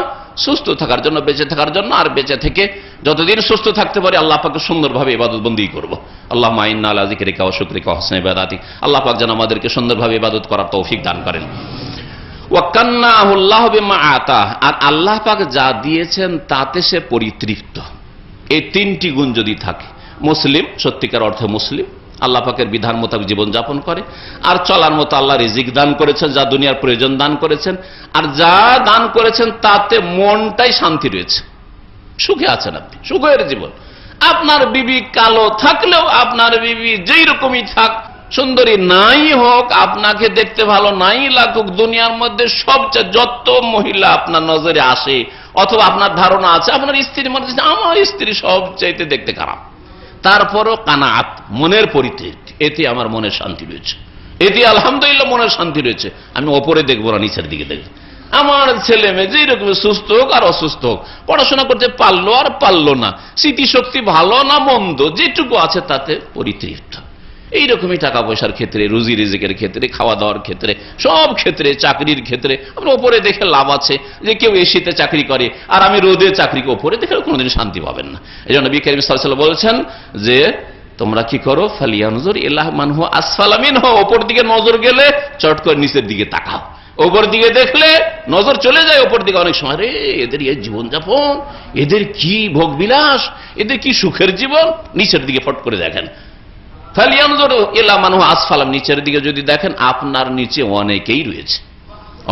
সুস্থ থাকার জন্য, বেঁচে থাকার জন্য। আর বেঁচে থেকে যতদিন সুস্থ থাকতে পারি আল্লাহ পাককে সুন্দরভাবে ইবাদত বন্দেগী করব। আল্লাহুম্মা ইন্না আলা যিকরিকা ওয়া শুকরিকা ওয়া হুসনি ইবাদাতিক। আল্লাহ পাক যেন আমাদেরকে সুন্দরভাবে ইবাদত করার তৌফিক দান করেন। ওয়া কান্নাহু আল্লাহু বিমা আতা, আর আল্লাহ পাক যা দিয়েছেন তাতে সে পরিতৃপ্ত। এই তিনটি গুণ যদি থাকে, মুসলিম, সত্যিকার অর্থে মুসলিম, আল্লাহ পাকের বিধান মোতাবেক জীবন যাপন করে, আর চলার মতো আল্লাহ রিজিক দান করেছেন, যা দুনিয়ার প্রয়োজন দান করেছেন, আর যা দান করেছেন তাতে মনটাই শান্তি রয়েছে, সুখে আছেন আপনি, সুখের জীবন। আপনার বিবি কালো থাকলেও, আপনার বিবি যেই রকমই থাক, সুন্দরী নাই হোক, আপনাকে দেখতে ভালো নাই লাগুক, দুনিয়ার মধ্যে সবচেয়ে যত মহিলা আপনার নজরে আসে, অথবা আপনার ধারণা আছে আপনার স্ত্রীর মধ্যে আমার স্ত্রী সবচাইতে দেখতে খারাপ, তারপরও কানাআত, মনের পরিতৃপ্তি, এতে আমার মনের শান্তি রয়েছে, এতে আলহামদুলিল্লাহ মনের শান্তি রয়েছে। আমি ওপরে দেখবো না, নিচের দিকে দেখবো। আমার ছেলে মেয়ে যেই রকম সুস্থ হোক আর অসুস্থ হোক, পড়াশোনা করতে পারলো আর পারলো না, স্মৃতিশক্তি ভালো না মন্দ, যেটুকু আছে তাতে পরিতৃপ্ত। এইরকমই টাকা পয়সার ক্ষেত্রে, রুজি রিজিকের ক্ষেত্রে, খাওয়া দাওয়ার ক্ষেত্রে, সব ক্ষেত্রে, চাকরির ক্ষেত্রে আপনি ওপরে দেখে লাভ আছে যে কেউ এসিতে চাকরি করে আর আমি রোদে চাকরিকে ওপরে দেখে কোনোদিন শান্তি পাবেন না। এই জন্য নবী কারীম সাল্লাল্লাহু আলাইহি ওয়াসাল্লাম বলেছেন যে তোমরা কি করো, ফালিয়ানজুর ইলা মান হুয়া আসফালা মিনহু, ওপর দিকে নজর গেলে চট করে নিচের দিকে তাকাও, ওপর দিকে দেখলে নজর চলে যায় ওপর দিকে। অনেক সময় রে এদের এই জীবনযাপন, এদের কি ভোগ বিলাস, এদের কি সুখের জীবন, নিচের দিকে ফট করে দেখেন। নিচের দিকে যদি দেখেন আপনার নিচে অনেকেই রয়েছে,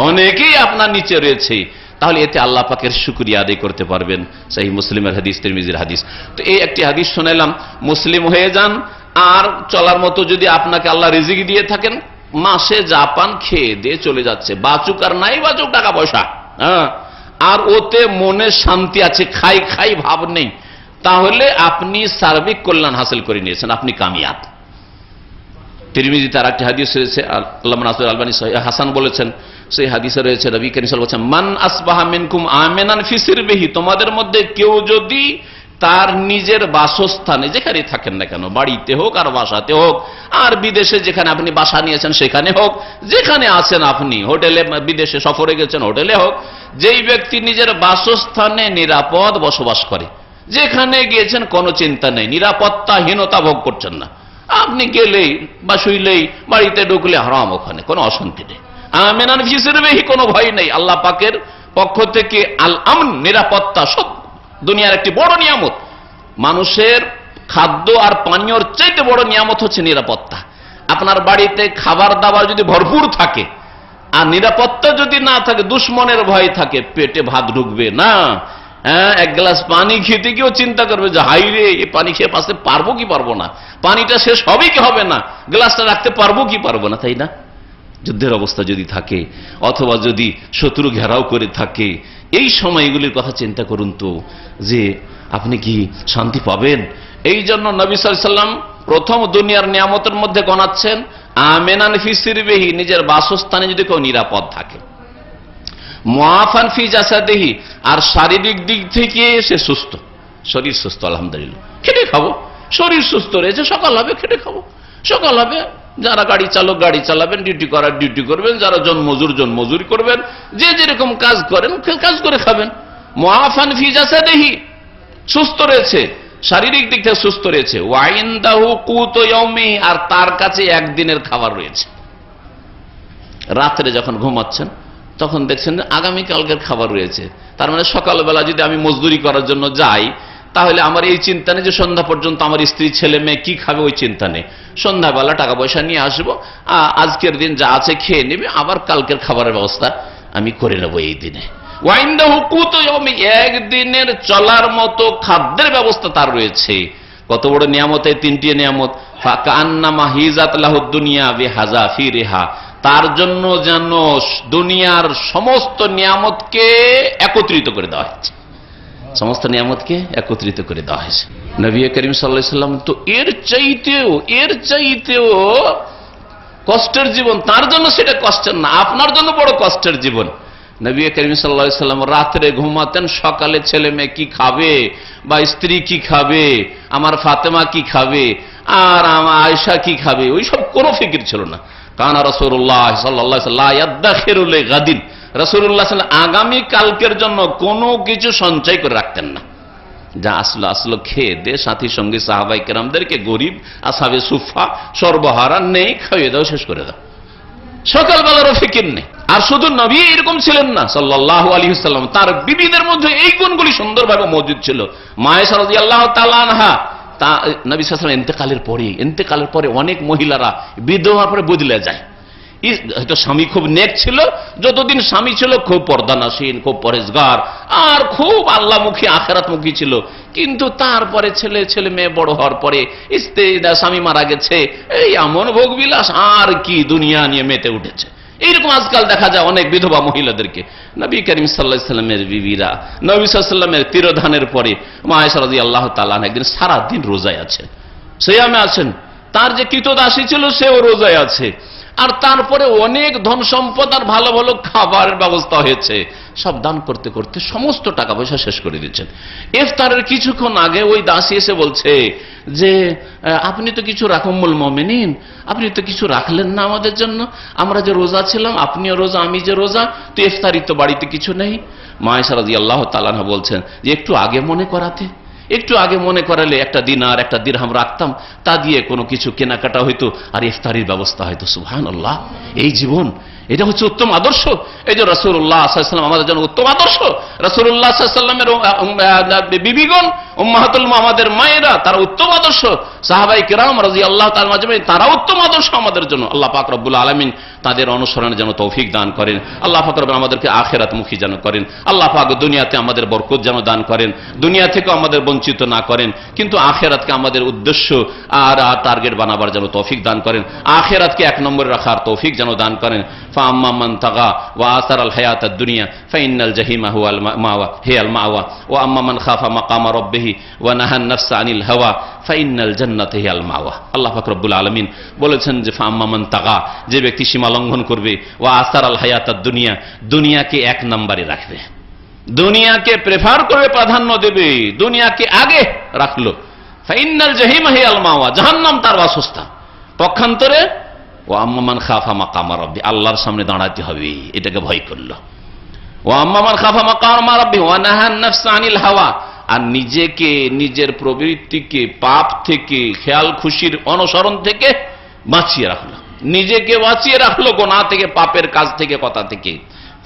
অনেকেই আপনার নিচে রয়েছে, তাহলে এতে আল্লাহ পাকের শুকরিয়া আদায় করতে পারবেন। সহিহ মুসলিমের হাদিস, তিরমিজির হাদিস। তো এই একটি হাদিস শোনালাম, মুসলিম হয়ে যান, আর চলার মতো যদি আপনাকে আল্লাহ রিজিক দিয়ে থাকেন, মাসে জাপান খেয়ে দিয়ে চলে যাচ্ছে, বাঁচুক আর নাই বাঁচুক টাকা পয়সা, হ্যাঁ, আর ওতে মনে শান্তি আছে, খাই খাই ভাব নেই, তাহলে আপনি সার্বিক কল্যাণ হাসিল করে নিয়েছেন, আপনি কামিয়াব। তিরমিজিতে আর একটি হাদিস রয়েছে, আল্লামা নাসির আলবানী সহিহ হাসান বলেছেন, সেই হাদিসে রয়েছে নবী কারীম সাল্লাল্লাহু আলাইহি ওয়াসাল্লাম বলেছেন, মান আসবাহা মিনকুম আমিনান ফি সিরবিহি, তোমাদের মধ্যে কেউ যদি তার নিজের বাসস্থানে, যেখানে থাকেন না কেন, বাড়িতে হোক আর বাসাতে হোক, আর বিদেশে যেখানে আপনি বাসা নিয়েছেন সেখানে হোক, যেখানে আছেন আপনি, হোটেলে, বিদেশে সফরে গেছেন হোটেলে হোক, যেই ব্যক্তি নিজের বাসস্থানে নিরাপদ বসবাস করে, যেখানে গিয়েছেন কোনো চিন্তা নেই, নিরাপত্তাহীনতা ভোগ করছেন না, আপনি গেলেই বা শুইলেই, বাড়িতে ঢুকলে হারাম, ওখানে কোনো অশান্তি নেই, আমিনান ফি সিরবিহি, কোনো ভয় নেই, আল্লাহ পাকের পক্ষ থেকে আল আমন, নিরাপত্তা, সব দুনিয়ার একটি বড় নিয়ামত। মানুষের খাদ্য আর পানীয়র চাইতে বড় নিয়ামত হচ্ছে নিরাপত্তা। আপনার বাড়িতে খাবার দাবার যদি ভরপুর থাকে আর নিরাপত্তা যদি না থাকে, দুশ্মনের ভয় থাকে, পেটে ভাত ঢুকবে না। হ্যাঁ, এক গ্লাস পানি খেতে গিয়েও চিন্তা করবে যে হাই রে, এই পানি খেয়ে পাশে পারবো কি পারবো না, পানিটা শেষ হবে কি হবে না, গ্লাসটা রাখতে পারবো কি পারবো না, তাই না? যুদ্ধের অবস্থা যদি থাকে, অথবা যদি শত্রু ঘেরাও করে থাকে, এই সময়গুলির কথা চিন্তা করুন তো, যে আপনি কি শান্তি পাবেন। এই জন্য নবী সাল্লাল্লাহু আলাইহি ওয়াসাল্লাম প্রথম দুনিয়ার নিয়ামতের মধ্যে গণাচ্ছেন আমিনান ফি সিরবিহি, নিজের বাসস্থানে যদি কেউ নিরাপদ থাকে, মুআফান ফি জাসাদিহি, আর শারীরিক দিক থেকে সে সুস্থ, শরীর সুস্থ, আলহামদুলিল্লাহ, খেটে খাবো, শরীর সুস্থ রয়েছে, সকাল হবে খেটে খাবো, সকাল হবে, যারা গাড়ি চালক গাড়ি চালাবেন, ডিউটি করার ডিউটি করবেন, যারা জনমজুরি করবেন, যে যেরকম কাজ করেন কাজ করে খাবেন। মুআফান ফি জাসাদিহি, সুস্থ রয়েছে, শারীরিক দিক থেকে সুস্থ রয়েছে। ওয়াইনদাহু কুতু ইয়াউমিহি, আর তার কাছে একদিনের খাবার রয়েছে। রাত্রে যখন ঘুমাচ্ছেন তখন দেখছেন যে আগামীকালকের খাবার রয়েছে। তার মানে সকালবেলা যদি আমি মজদুরি করার জন্য যাই, তাহলে আমার এই চিন্তা নেই যে সন্ধ্যা পর্যন্ত আমার স্ত্রী ছেলে মেয়ে কি খাবে, ওই চিন্তা নেই। সন্ধ্যাবেলা টাকা পয়সা নিয়ে আসবো, আজকের দিন যা আছে খেয়ে নেবে, আবার কালকের খাবারের ব্যবস্থা আমি করে নেবো এই দিনে। ওয়াইনদাহু কুতু ইয়াউমি, একদিনের চলার মতো খাদ্যের ব্যবস্থা তার রয়েছে। কত বড় নিয়ামত এই তিনটি নিয়ামত। ফাকান্নামা হিজাত লাহুদ দুনিয়া বিহাযাফিরিহা, তার জন্য যেন দুনিয়ার সমস্ত নিয়ামতকে একত্রিত করে দেওয়া হয়েছে, সমস্ত নিয়ামতকে একত্রিত করে দেওয়া হয়েছে। নবী করিম সাল্লাল্লাহু আলাইহি ওয়াসাল্লাম তো এর চাইতেও কষ্টের জীবন, তার জন্য সেটা কষ্টের না, আপনার জন্য বড় কষ্টের জীবন। নবী করিম সাল্লাল্লাহু আলাইহি ওয়াসাল্লাম রাত্রে ঘুমাতেন, সকালে ছেলে মেয়ে কি খাবে বা স্ত্রী কি খাবে, আমার ফাতেমা কি খাবে, আর আমার আয়েশা কি খাবে, ওই সব কোনো ফিকির ছিল না। কানা রাসূলুল্লাহ সাল্লাল্লাহু আলাইহি ওয়াসাল্লাম ইয়াদাখিরু লিগাদিন, রাসূলুল্লাহ সাল্লাল্লাহু আলাইহি ওয়াসাল্লাম আগামী কালকের জন্য কোনো কিছু সঞ্চয় করে রাখতেন না। যা আসলো খেয়ে দে, সাথী সঙ্গী সাহাবায়ে কেরামদেরকে, গরিব আসহাবে সুফা সর্বহারা নেই, খাইয়ে দাও, শেষ করে দাও, সকালবেলারও ফিকির নেই। আর শুধু নবী এরকম ছিলেন না সাল্লাল্লাহু আলাইহি ওয়াসাল্লাম, তার বিবিদের মধ্যে এই গুণগুলি সুন্দরভাবে মজুদ ছিল। মা আয়েশা রাদিয়াল্লাহু তাআলা আনহা, তা নবী সাল্লাল্লাহু আলাইহি ওয়াসাল্লাম ইন্তেকালের পরে অনেক মহিলারা বিধবার পরে বদলে যায়। হয়তো স্বামী খুব নেক ছিল, যতদিন স্বামী ছিল খুব পর্দানাসীন, খুব পরেজগার, আর খুব আল্লাহমুখী আখিরাতমুখী ছিল, কিন্তু তারপরে ছেলে মেয়ে বড় হওয়ার পরে স্বামী মারা গেছে, এই এমন ভোগবিলাস, আর কি দুনিয়া নিয়ে মেতে উঠেছে। এইরকম আজকাল দেখা যায় অনেক বিধবা মহিলাদেরকে। নবী করিম সাল্লাল্লাহু আলাইহি ওয়াসাল্লামের বিবিরা নবী সাল্লাল্লাহু আলাইহি ওয়াসাল্লামের তিরোধানের পরে মা আয়েশা রাদিয়াল্লাহু তাআলা একদিন সারা দিন রোজায় আছেন, সিয়ামে আছেন। তার যে কৃতদাসী ছিল সেও রোজায় আছে, আর তারপরে অনেক ধন সম্পদ আর ভালো ভালো খাবারের ব্যবস্থা হয়েছে। সব দান করতে করতে সমস্ত টাকা পয়সা শেষ করে দিচ্ছেন। ইফতারের কিছুক্ষণ আগে ওই দাসী এসে বলছে যে আপনি তো কিছু রাখুমুল মুমিনিন, আপনি তো কিছু রাখলেন না আমাদের জন্য, আমরা যে রোজা ছিলাম, আপনিও রোজা আমি যে রোজা, তো ইফতারি তো বাড়িতে কিছু নেই। মা আয়েশা রাদিয়াল্লাহু তাআলা আনহা বলছেন যে একটু আগে মনে করাতে, একটু আগে মনে করালে একটা দিনার একটা দিরহাম রাখতাম, তা দিয়ে কোনো কিছু কেনাকাটা হইতো, আর ইফতারির ব্যবস্থা হয়তো। সুবহানাল্লাহ, এই জীবন, এটা হচ্ছে উত্তম আদর্শ। এই যে রাসূলুল্লাহ সাল্লাল্লাহু আলাইহি ওয়াসাল্লাম আমাদের জন্য উত্তম আদর্শ। রাসূলুল্লাহ সাল্লাল্লাহু আলাইহি ওয়াসাল্লামের বিবিগণ, উম্মাহাতুল আমাদের মায়েরা, তারা উত্তম আদর্শ। সাহাবায়ে কেরাম রাদিয়াল্লাহু তাআলা আজমাইন, তারা উত্তম আদর্শ আমাদের জন্য। আল্লাহ পাক রব্বুল আলামিন তাদের অনুসরণের যেন তৌফিক দান করেন। আল্লাহ পাক রব্বুল আমাদেরকে আখিরাতমুখী যেন করেন। আল্লাহ পাক দুনিয়াতে আমাদের বরকত যেন দান করেন, দুনিয়া থেকে আমাদের বঞ্চিত না করেন, কিন্তু আখিরাতকে আমাদের উদ্দেশ্য আর টার্গেট বানাবার যেন তৌফিক দান করেন। আখিরাতকে এক নম্বরে রাখার তৌফিক যেন দান করেন। ফাআম্মা মান তাগা ওয়া আসারাল হায়াতাদ দুনিয়া ফাইনাল জাহিমা হুয়াল মাওয়া হিয়াল মাওয়া ওয়া আম্মা মান খাফা মাকামা রাব্বিহি ওয়া নাহান নাফসা আনিল হাওয়া ফাইনাল জান্নাতু হিয়াল মাওয়া। আল্লাহ পাক রব্বুল আলামিন বলেছেন যে ফাআম্মা মান তাগা, যে ব্যক্তি সীমা লঙ্ঘন করবে, ওয়া আসারাল হায়াতাদ দুনিয়া, দুনিয়াকে এক নম্বরে রাখবে, দুনিয়াকে প্রেফার করে প্রাধান্য দেবে, দুনিয়াকে আগে রাখলো, ফাইনাল জাহিমা হিয়াল মাওয়া, জাহান্নাম তার বাসস্থান। পক্ষান্তরে ও আম্মামান খাফা মাকামা রাব্বি, আল্লাহর সামনে দাঁড়াতে হবে, এটাকে ভয় করলো। ও আম্মামান খাফা মাকামা রাব্বি ওয়া নাহান নাফসা আনিল হাওয়া, আর নিজেকে, নিজের প্রবৃত্তিকে পাপ থেকে, খেয়াল খুশির অনুসরণ থেকে বাঁচিয়ে রাখলো, নিজেকে বাঁচিয়ে রাখলো গুনাহ থেকে, পাপের কাজ থেকে, কথা থেকে।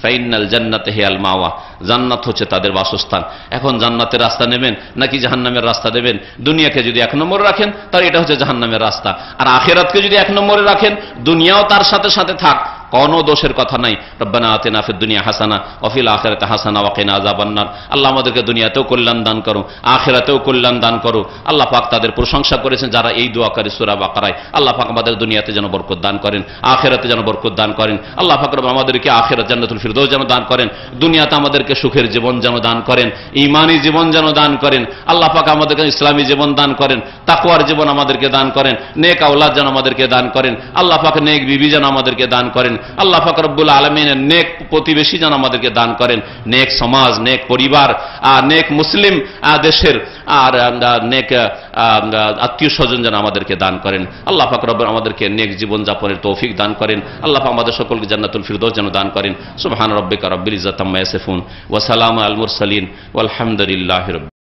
ফাইনাল জান্নাতে হিয়াল মাওয়া, জান্নাত হচ্ছে তাদের বাসস্থান। এখন জান্নাতের রাস্তা নেবেন নাকি জাহান্নামের রাস্তা নেবেন? দুনিয়াকে যদি এক নম্বরে রাখেন তাহলে এটা হচ্ছে জাহান্নামের রাস্তা, আর আখিরাতকে যদি এক নম্বরে রাখেন, দুনিয়াও তার সাথে সাথে থাক, কোনো দোষের কথা নাই। রব্বানা আতিনা ফিদ দুনিয়া হাসানা ওয়া ফিল আখিরাতি হাসানা ওয়া কিনা আযাবান নার। আল্লাহ আমাদেরকে দুনিয়াতেও কল্যাণ দান করো, আখিরাতেও কল্যাণ দান করো। আল্লাহ পাক তাদের প্রশংসা করেছেন যারা এই দোয়া করে সূরা বাকারায়। আল্লাহ পাক আমাদের দুনিয়াতে যেন বরকত দান করেন, আখিরাতে যেন বরকত দান করেন। আল্লাহ পাক আমাদেরকে আখিরাত জান্নাতুল ফিরদৌস যেন দান করেন, দুনিয়াতে আমাদেরকে সুখের জীবন যেন দান করেন, ঈমানি জীবন যেন দান করেন। আল্লাহ পাক আমাদেরকে ইসলামী জীবন দান করেন, তাকওয়ার জীবন আমাদেরকে দান করেন, নেক আওলাদ যেন আমাদেরকে দান করেন। আল্লাহ পাক নেক বিবি যেন আমাদেরকে দান করেন। আল্লাহ পাক রব্বুল আলামিনের নেক প্রতিবেশী যেন আমাদেরকে দান করেন, নেক সমাজ, নেক পরিবার, নেক মুসলিম দেশের আর নেক আত্মীয় স্বজন যেন আমাদেরকে দান করেন। আল্লাহ পাক রব্বুল আমাদেরকে নেক জীবন যাপনের তৌফিক দান করেন। আল্লাহ পাক আমাদের সকলকে জান্নাতুল ফিরদৌস যেন দান করেন। সুবহান রাব্বিকা রাব্বিল ইজ্জাতি আম্মা ইয়াসিফুন ওয়া সালামুন আলাল মুরসালিন ওয়ালহামদুলিল্লাহি রাব্বিল